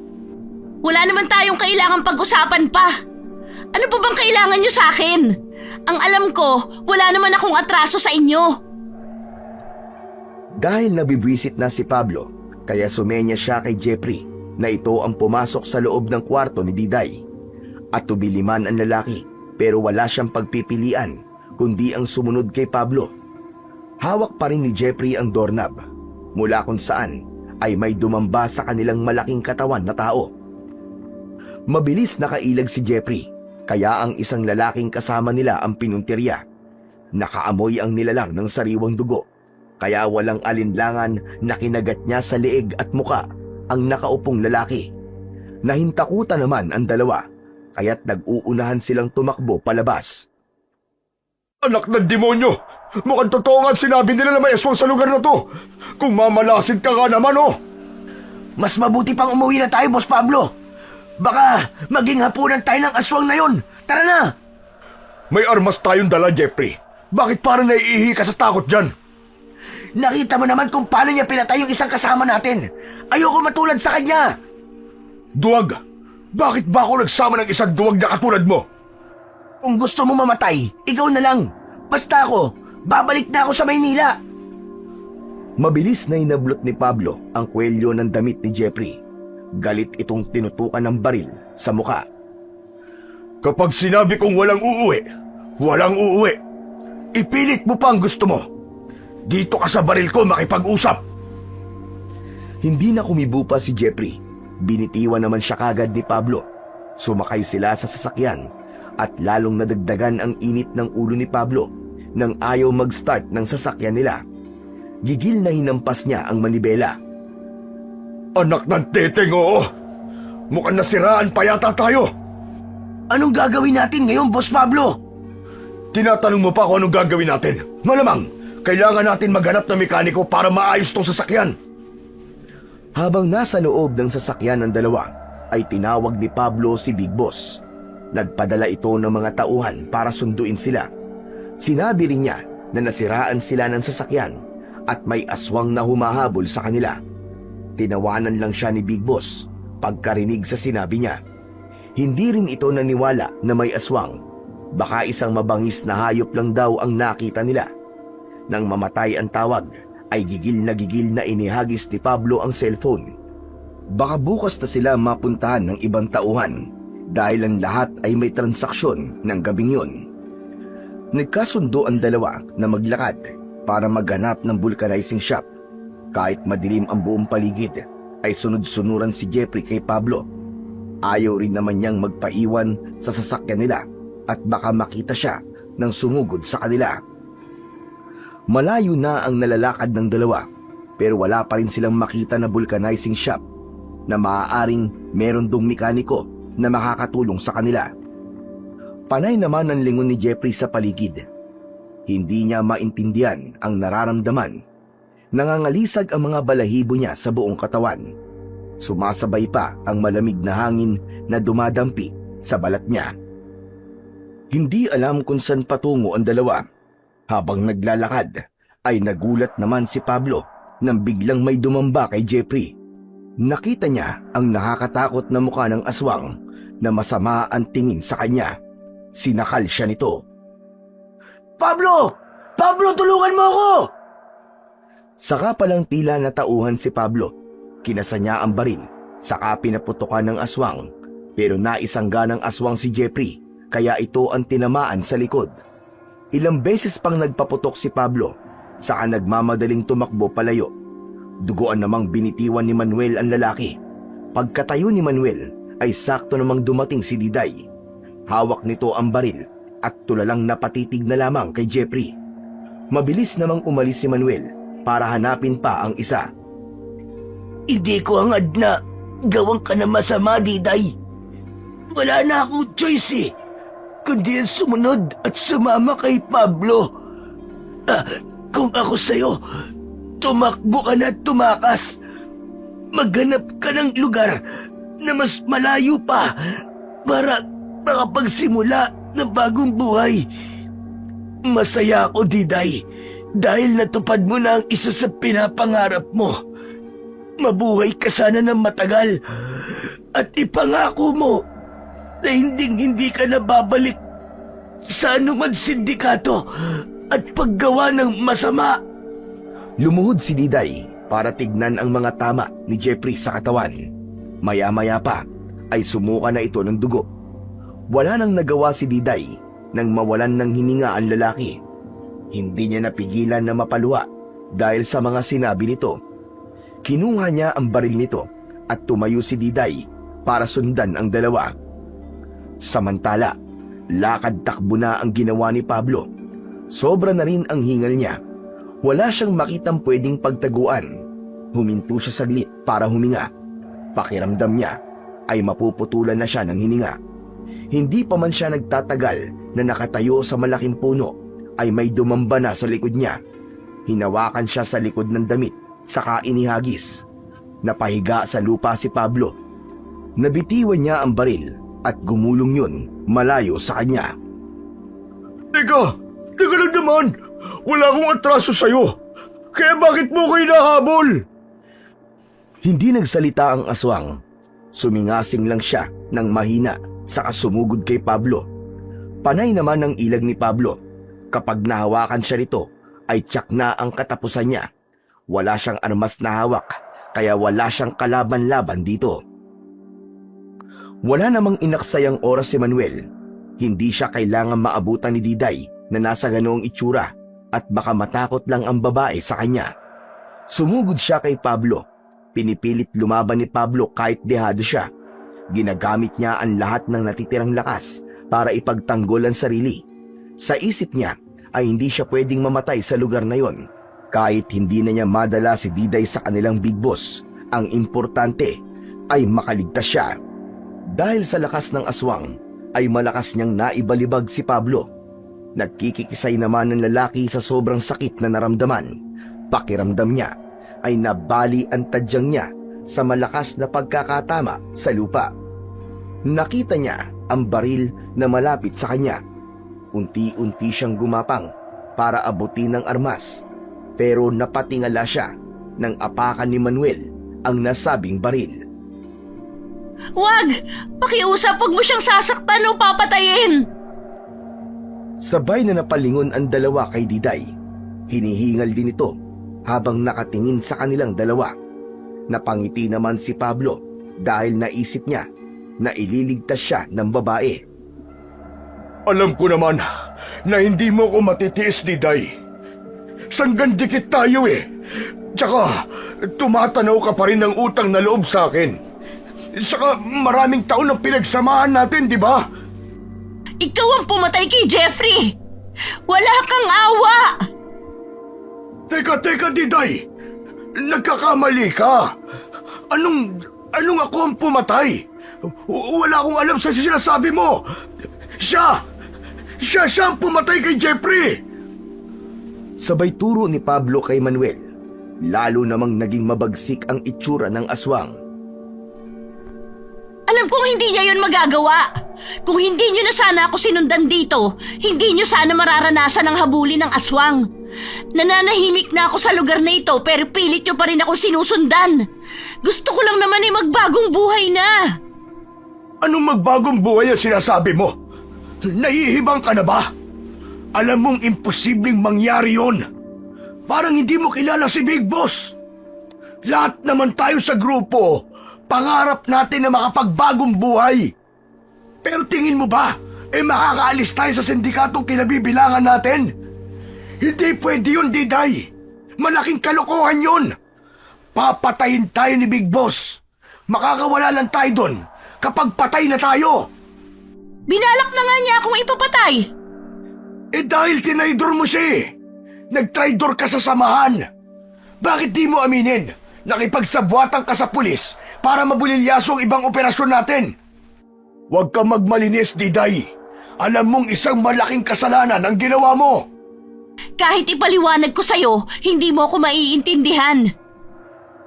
Wala naman tayong kailangang pag-usapan pa. Ano pa bang kailangan nyo sa akin? Ang alam ko, wala naman akong atraso sa inyo. Dahil nabibwisit na si Pablo, kaya sumenya siya kay Jeffrey na ito ang pumasok sa loob ng kwarto ni Diday. At tubiliman ang lalaki pero wala siyang pagpipilian kundi ang sumunod kay Pablo. Hawak pa rin ni Jeffrey ang doorknob mula kung saan ay may dumamba sa kanilang malaking katawan na tao. Mabilis nakailag si Jeffrey, kaya ang isang lalaking kasama nila ang pinuntirya. Nakaamoy ang nilalang ng sariwang dugo, kaya walang alinlangan na kinagat niya sa leeg at muka ang nakaupong lalaki. Nahintakutan naman ang dalawa, kaya't nag-uunahan silang tumakbo palabas. Anak ng demonyo! Mukhang totoo nga sinabi nila na may aswang sa lugar na to. Kung mamalasin ka nga naman, oh! Mas mabuti pang umuwi na tayo, Boss Pablo. Baka maging hapunan tayo ng aswang na yon. Tara na! May armas tayong dala, Jeffrey. Bakit parang naiihi ka sa takot dyan? Nakita mo naman kung paano niya pinatay yung isang kasama natin. Ayoko matulad sa kanya. Duwag! Bakit ba ako nagsama ng isang duwag na katulad mo? Kung gusto mo mamatay, ikaw na lang. Basta ako, babalik na ako sa Maynila. Mabilis na inablot ni Pablo ang kwelyo ng damit ni Jeffrey. Galit itong tinutukan ng baril sa muka. Kapag sinabi kong walang uuwi, walang uuwi. Ipilit mo pa ang gusto mo. Dito ka sa baril ko makipag-usap. Hindi na kumibo pa si Jeffrey. Binitiwan naman siya kagad ni Pablo. Sumakay sila sa sasakyan at lalong nadagdagan ang init ng ulo ni Pablo nang ayaw mag-start ng sasakyan nila. Gigil na hinampas niya ang manibela. Anak ng teteng, oo. Mukhang nasiraan pa yata tayo. Anong gagawin natin ngayon, Boss Pablo? Tinatanong mo pa kung anong gagawin natin. Malamang, kailangan natin maghanap ng mekaniko para maayos tong sasakyan. Habang nasa loob ng sasakyan ng dalawa, ay tinawag ni Pablo si Big Boss. Nagpadala ito ng mga tauhan para sunduin sila. Sinabi rin niya na nasiraan sila ng sasakyan at may aswang na humahabol sa kanila. Tinawanan lang siya ni Big Boss pagkarinig sa sinabi niya. Hindi rin ito naniwala na may aswang. Baka isang mabangis na hayop lang daw ang nakita nila. Nang mamatay ang tawag, ay gigil na inihagis ni Pablo ang cellphone. Baka bukas na sila mapuntahan ng ibang tauhan dahil ang lahat ay may transaksyon ng gabing yun. Nagkasundo ang dalawa na maglakad para maghanap ng vulcanizing shop. Kahit madilim ang buong paligid, ay sunod-sunuran si Jeffrey kay Pablo. Ayaw rin naman niyang magpaiwan sa sasakyan nila at baka makita siya nang sumugod sa kanila. Malayo na ang nalalakad ng dalawa pero wala pa rin silang makita na vulcanizing shop na maaaring meron dong mekaniko na makakatulong sa kanila. Panay naman ang lingon ni Jeffrey sa paligid. Hindi niya maintindihan ang nararamdaman. Nangangalisag ang mga balahibo niya sa buong katawan. Sumasabay pa ang malamig na hangin na dumadampi sa balat niya. Hindi alam kung saan patungo ang dalawa. Habang naglalakad, ay nagulat naman si Pablo nang biglang may dumamba kay Jeffrey. Nakita niya ang nakakatakot na mukha ng aswang na masama ang tingin sa kanya Sinakal siya nito. Pablo! Pablo, tulungan mo ako! Saka palang tila natauhan si Pablo. Kinasa niya ang baril, saka pinaputokan ng aswang. Pero naisangga ng aswang si Jeffrey, kaya ito ang tinamaan sa likod. Ilang beses pang nagpaputok si Pablo, saka nagmamadaling tumakbo palayo. Duguan namang binitiwan ni Manuel ang lalaki. Pagkatayo ni Manuel, ay sakto namang dumating si Diday. Hawak nito ang baril at tulalang napatitig na lamang kay Jeffrey. Mabilis namang umalis si Manuel para hanapin pa ang isa. Hindi ko hangad na gawang ka na masama, Diday. Wala na akong choice kundi ang sumunod at sumama kay Pablo. Kung ako sa'yo, tumakbo ka na at tumakas. Maghanap ka ng lugar na mas malayo pa para makapagsimula ng bagong buhay. Masaya ako, Diday, dahil natupad mo na ang isa sa pinapangarap mo. Mabuhay ka sana ng matagal at ipangako mo na hindi ka na babalik sa anuman sindikato at paggawa ng masama. Lumuhod si Diday para tignan ang mga tama ni Jeffrey sa katawan. Maya-maya pa ay sumuka na ito ng dugo. Wala nang nagawa si Diday nang mawalan ng hininga ang lalaki. Hindi niya napigilan na mapaluwa dahil sa mga sinabi nito. Kinuha niya ang baril nito at tumayo si Diday para sundan ang dalawa. Samantala, lakad-takbo na ang ginawa ni Pablo. Sobra na rin ang hingal niya. Wala siyang makitang pwedeng pagtaguan. Huminto siya saglit para huminga. Pakiramdam niya ay mapuputulan na siya ng hininga. Hindi pa man siya nagtatagal na nakatayo sa malaking puno ay may dumamba na sa likod niya. Hinawakan siya sa likod ng damit saka inihagis. Napahiga sa lupa si Pablo. Nabitiwan niya ang baril at gumulong yun malayo sa kanya. Teka lang naman. Wala akong atraso sa'yo. Kaya bakit mo ko hinahabol? Hindi nagsalita ang aswang. Sumingasing lang siya ng mahina saka sumugod kay Pablo. Panay naman ang ilag ni Pablo. Kapag nahawakan siya nito, ay tiyak na ang katapusan niya. Wala siyang armas na hawak, kaya wala siyang kalaban-laban dito. Wala namang inaksayang oras si Manuel. Hindi siya kailangan maabutan ni Diday na nasa ganoong itsura at baka matakot lang ang babae sa kanya. Sumugod siya kay Pablo. Pinipilit lumaban ni Pablo kahit dehado siya. Ginagamit niya ang lahat ng natitirang lakas para ipagtanggol ang sarili. Sa isip niya ay hindi siya pwedeng mamatay sa lugar na yon. Kahit hindi na niya madala si Diday sa kanilang big boss, ang importante ay makaligtas siya. Dahil sa lakas ng aswang, ay malakas niyang naibalibag si Pablo. Nagkikikisay naman ng lalaki sa sobrang sakit na naramdaman. Pakiramdam niya ay nabali ang tadyang niya sa malakas na pagkakatama sa lupa. Nakita niya ang baril na malapit sa kanya. Unti-unti siyang gumapang para abutin ng armas, pero napatingala siya nang apakan ni Manuel ang nasabing baril. Wag! Pakiusap, wag mo siyang sasaktan o papatayin! Sabay na napalingon ang dalawa kay Diday. Hinihingal din ito habang nakatingin sa kanilang dalawa. Napangiti naman si Pablo dahil naisip niya na ililigtas siya ng babae. Alam ko naman na hindi mo ko matitiis, Diday. Sanggandikit tayo eh. Tsaka, tumatanaw ka pa rin ng utang na loob sa akin. Saka maraming taon ang pinagsamahan natin, di ba? Ikaw ang pumatay kay Jeffrey! Wala kang awa! Teka, Diday. Nagkakamali ka. Anong ako ang pumatay? Wala akong alam sa sinasabi mo. Siya ang pumatay kay Jeffrey. Sabay turo ni Pablo kay Manuel. Lalo namang naging mabagsik ang itsura ng aswang. Alam kong hindi niya yun magagawa. Kung hindi niyo na sana ako sinundan dito, hindi niyo sana mararanasan ang habulin ng aswang. Nananahimik na ako sa lugar na ito pero pilit niyo pa rin akong sinusundan. Gusto ko lang naman ay magbagong buhay na. Anong magbagong buhay ang sinasabi mo? Nahihibang ka na ba? Alam mong imposibleng mangyari yon. Parang hindi mo kilala si Big Boss. Lahat naman tayo sa grupo, pangarap natin na makapagbagong buhay. Pero tingin mo ba, makakaalis tayo sa sindikatong kinabibilangan natin? Hindi pwede yun, Diday. Malaking kalokohan yun. Papatayin tayo ni Big Boss. Makakawala lang tayo doon kapag patay na tayo. Binalak na nga niya akong ipapatay. Dahil tinaydor mo siya eh. Nagtraydor ka sa samahan. Bakit di mo aminin? Nakipagsabwatan ka sa pulis para mabulilyaso ang ibang operasyon natin. Huwag ka magmalinis, Diday. Alam mong isang malaking kasalanan ang ginawa mo. Kahit ipaliwanag ko sa'yo, hindi mo ako maiintindihan.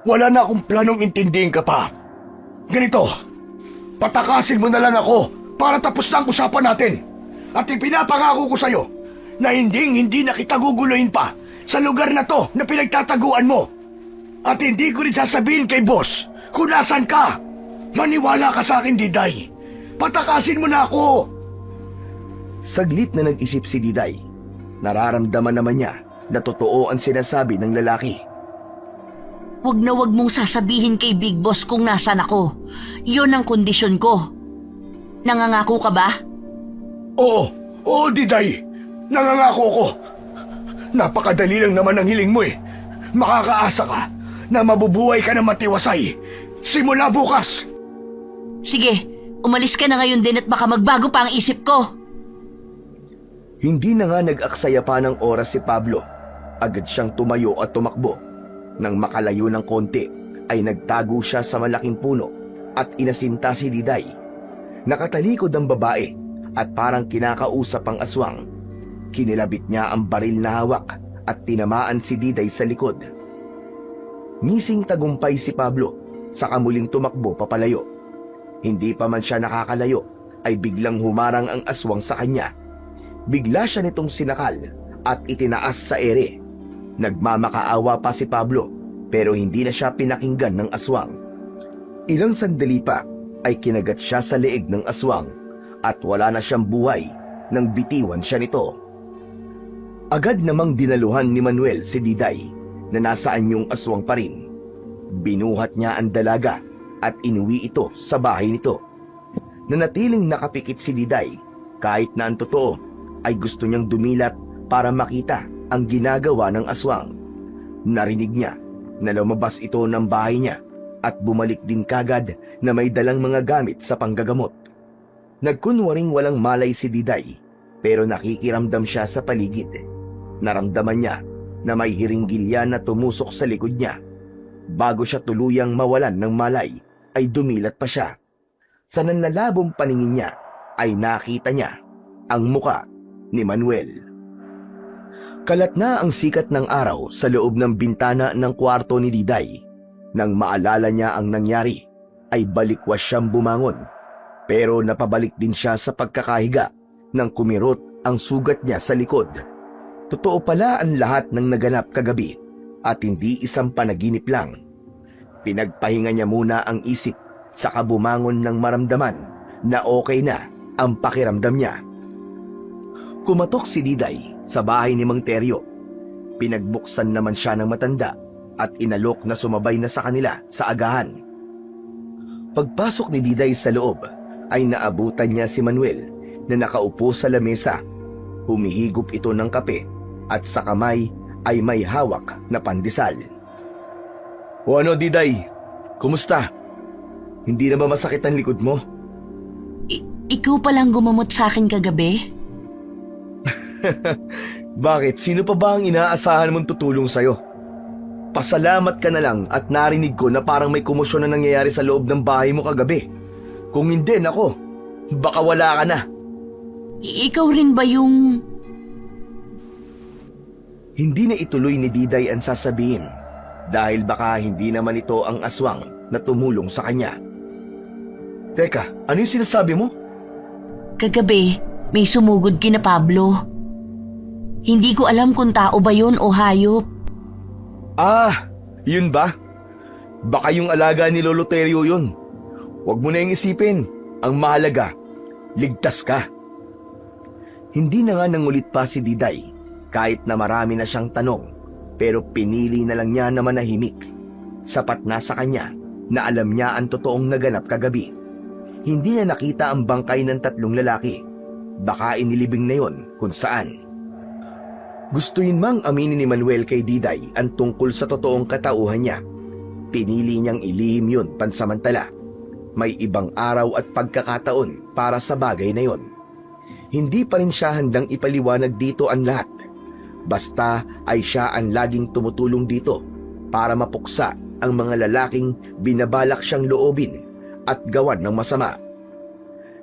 Wala na akong planong intindihin ka pa. Ganito, patakasin mo na lang ako para tapos na ang usapan natin. At ipinapangako ko sa'yo na hindi na kita guguluhin pa sa lugar na to na pinagtataguan mo. At hindi ko rin sasabihin kay boss kung nasan ka. Maniwala ka sa akin, Diday. Patakasin mo na ako. Saglit na nag-isip si Diday. Nararamdaman naman niya na totoo ang sinasabi ng lalaki. Wag mong sasabihin kay Big Boss kung nasan ako. Iyon ang kondisyon ko. Nangangako ka ba? Oo, Diday. Nangangako ko. Napakadali lang naman ang hiling mo eh. Makakaasa ka na mabubuhay ka na matiwasay. Simula bukas. Sige, umalis ka na ngayon din at baka magbago pa ang isip ko. Hindi na nga nag-aksaya pa ng oras si Pablo. Agad siyang tumayo at tumakbo. Nang makalayo ng konti, ay nagtago siya sa malaking puno at inasinta si Diday. Nakatalikod ang babae at parang kinakausap ang aswang. Kinilabit niya ang baril na hawak at tinamaan si Diday sa likod. Ngising tagumpay si Pablo, saka muling tumakbo papalayo. Hindi pa man siya nakakalayo, ay biglang humarang ang aswang sa kanya. Bigla siya nitong sinakal at itinaas sa ere. Nagmamakaawa pa si Pablo pero hindi na siya pinakinggan ng aswang. Ilang sandali pa ay kinagat siya sa leeg ng aswang at wala na siyang buhay nang bitiwan siya nito. Agad namang dinaluhan ni Manuel si Diday na nasaan yung aswang pa rin. Binuhat niya ang dalaga at inuwi ito sa bahay nito. Nanatiling nakapikit si Diday kahit na ang totoo ay gusto niyang dumilat para makita ang ginagawa ng aswang. Narinig niya na lumabas ito ng bahay niya at bumalik din kagad na may dalang mga gamit sa panggagamot. Nagkunwaring walang malay si Diday pero nakikiramdam siya sa paligid. Naramdaman niya na may hiringgilya na tumusok sa likod niya. Bago siya tuluyang mawalan ng malay ay dumilat pa siya. Sa nanlalabong paningin niya ay nakita niya ang muka ni Manuel. Kalat na ang sikat ng araw sa loob ng bintana ng kwarto ni Diday. Nang maalala niya ang nangyari, ay balikwas siyang bumangon. Pero napabalik din siya sa pagkakahiga nang kumirot ang sugat niya sa likod. Totoo pala ang lahat ng naganap kagabi at hindi isang panaginip lang. Pinagpahinga niya muna ang isip saka bumangon ng maramdaman na okay na ang pakiramdam niya. Kumatok si Diday sa bahay ni Mang Teryo. Pinagbuksan naman siya ng matanda at inalok na sumabay na sa kanila sa agahan. Pagpasok ni Diday sa loob ay naabutan niya si Manuel na nakaupo sa lamesa. Humihigop ito ng kape at sa kamay ay may hawak na pandesal. O ano, Diday? Kumusta? Hindi na ba masakit ang likod mo? Ikaw palang gumamot sa akin kagabi? Bakit? Sino pa ba ang inaasahan mong tutulong sa'yo? Pasalamat ka na lang at narinig ko na parang may komosyon na nangyayari sa loob ng bahay mo kagabi. Kung hindi, nako, baka wala ka na. Ikaw rin ba yung... Hindi na ituloy ni Diday ang sasabihin dahil baka hindi naman ito ang aswang na tumulong sa kanya. Teka, ano yung sinasabi mo? Kagabi, may sumugod kina Pablo. Hindi ko alam kung tao ba yun o hayop. Ah, yun ba? Baka yung alaga ni Lolo Teryo yun. Huwag mo na yung isipin. Ang mahalaga, ligtas ka. Hindi na nga nangulit pa si Diday kahit na marami na siyang tanong, pero pinili na lang niya na manahimik. Sapat na sa kanya na alam niya ang totoong naganap kagabi. Hindi niya nakita ang bangkay ng 3 lalaki. Baka inilibing na yon kung saan. Gustuin mang aminin ni Manuel kay Diday ang tungkol sa totoong katauhan niya. Pinili niyang ilihim yun pansamantala. May ibang araw at pagkakataon para sa bagay na yon. Hindi pa rin siya handang ipaliwanag dito ang lahat. Basta ay siya ang laging tumutulong dito para mapuksa ang mga lalaking binabalak siyang loobin at gawan ng masama.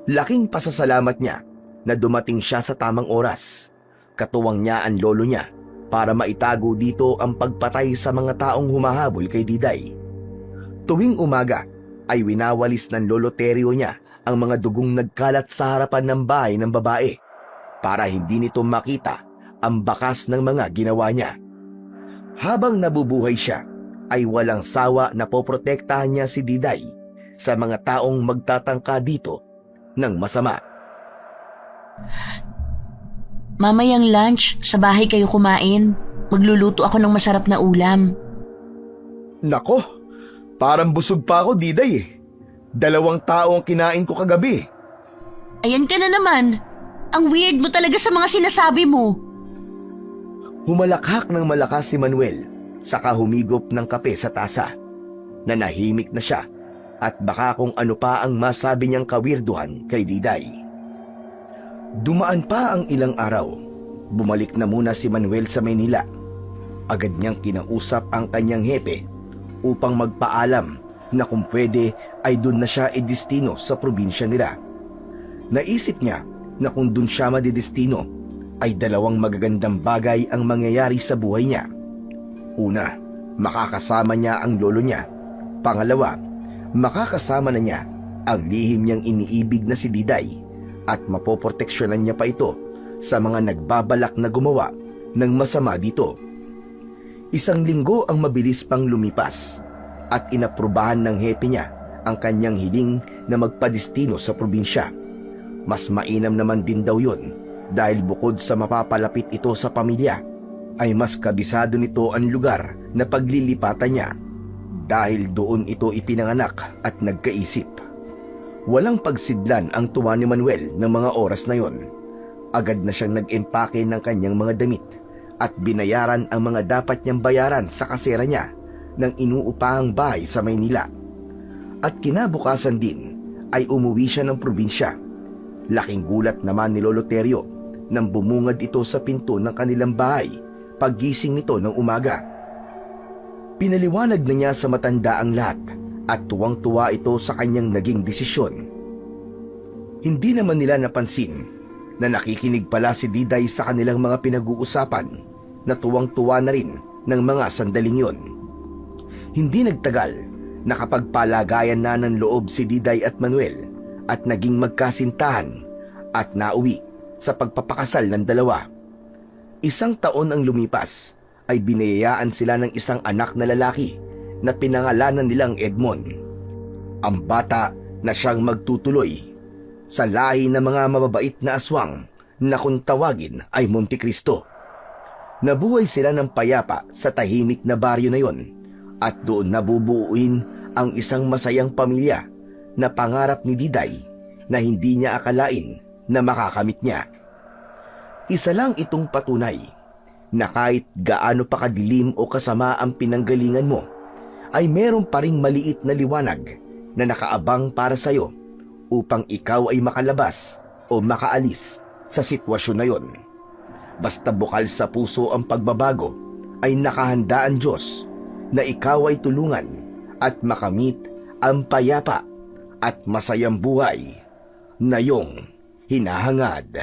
Laking pasasalamat niya na dumating siya sa tamang oras. Katuwang niya ang lolo niya para maitago dito ang pagpatay sa mga taong humahabol kay Diday. Tuwing umaga ay winawalis ng lolo Terio niya ang mga dugong nagkalat sa harapan ng bahay ng babae para hindi nito makita ang bakas ng mga ginawa niya. Habang nabubuhay siya, ay walang sawa na poprotektahan niya si Diday sa mga taong magtatangka dito ng masama. Mamayang lunch, sa bahay kayo kumain. Magluluto ako ng masarap na ulam. Nako, parang busog pa ako, Diday eh. 2 tao ang kinain ko kagabi. Ayan ka na naman. Ang weird mo talaga sa mga sinasabi mo. Humalakhak ng malakas si Manuel, saka humigop ng kape sa tasa. Nanahimik na siya at baka kung ano pa ang masabi niyang kawirduhan kay Diday. Dumaan pa ang ilang araw. Bumalik na muna si Manuel sa Maynila. Agad niyang kinausap ang kanyang hepe upang magpaalam na kung pwede ay doon na siya idestino sa probinsya nila. Naisip niya na kung doon siya madidestino ay 2 magagandang bagay ang mangyayari sa buhay niya. Una, makakasama niya ang lolo niya. Pangalawa, makakasama na niya ang lihim niyang iniibig na si Diday at mapoproteksyonan niya pa ito sa mga nagbabalak na gumawa ng masama dito. 1 linggo ang mabilis pang lumipas at inaprubahan ng hepe niya ang kanyang hiling na magpadestino sa probinsya. Mas mainam naman din daw yun dahil bukod sa mapapalapit ito sa pamilya, ay mas kabisado nito ang lugar na paglilipatan niya dahil doon ito ipinanganak at nagkaisip. Walang pagsidlan ang tuwa ni Manuel ng mga oras na yon. Agad na siyang nag-empake ng kanyang mga damit at binayaran ang mga dapat niyang bayaran sa kasera niya ng inuupahang bahay sa Maynila. At kinabukasan din ay umuwi siya ng probinsya. Laking gulat naman ni Lolo Terio nang bumungad ito sa pinto ng kanilang bahay paggising nito ng umaga. Pinaliwanag na niya sa matanda ang lahat at tuwang-tuwa ito sa kanyang naging desisyon. Hindi naman nila napansin na nakikinig pala si Diday sa kanilang mga pinag-uusapan na tuwang-tuwa na rin ng mga sandaling yon. Hindi nagtagal, nakapagpalagayan na ng loob si Diday at Manuel at naging magkasintahan at nauwi sa pagpapakasal ng 2. 1 taon ang lumipas ay binayaan sila ng 1 anak na lalaki na pinangalanan nilang Edmond. Ang bata na siyang magtutuloy sa lahi ng mga mababait na aswang na kung tawagin ay Montecristo. Nabuhay sila ng payapa sa tahimik na baryo na yon at doon nabubuuin ang isang masayang pamilya na pangarap ni Diday na hindi niya akalain na makakamit niya. Isa lang itong patunay na kahit gaano pa kadilim o kasama ang pinanggalingan mo, ay meron pa ring maliit na liwanag na nakaabang para sa'yo upang ikaw ay makalabas o makaalis sa sitwasyon na yon. Basta bukal sa puso ang pagbabago, ay nakahanda ang Diyos na ikaw ay tulungan at makamit ang payapa at masayang buhay na iyong hinahangad.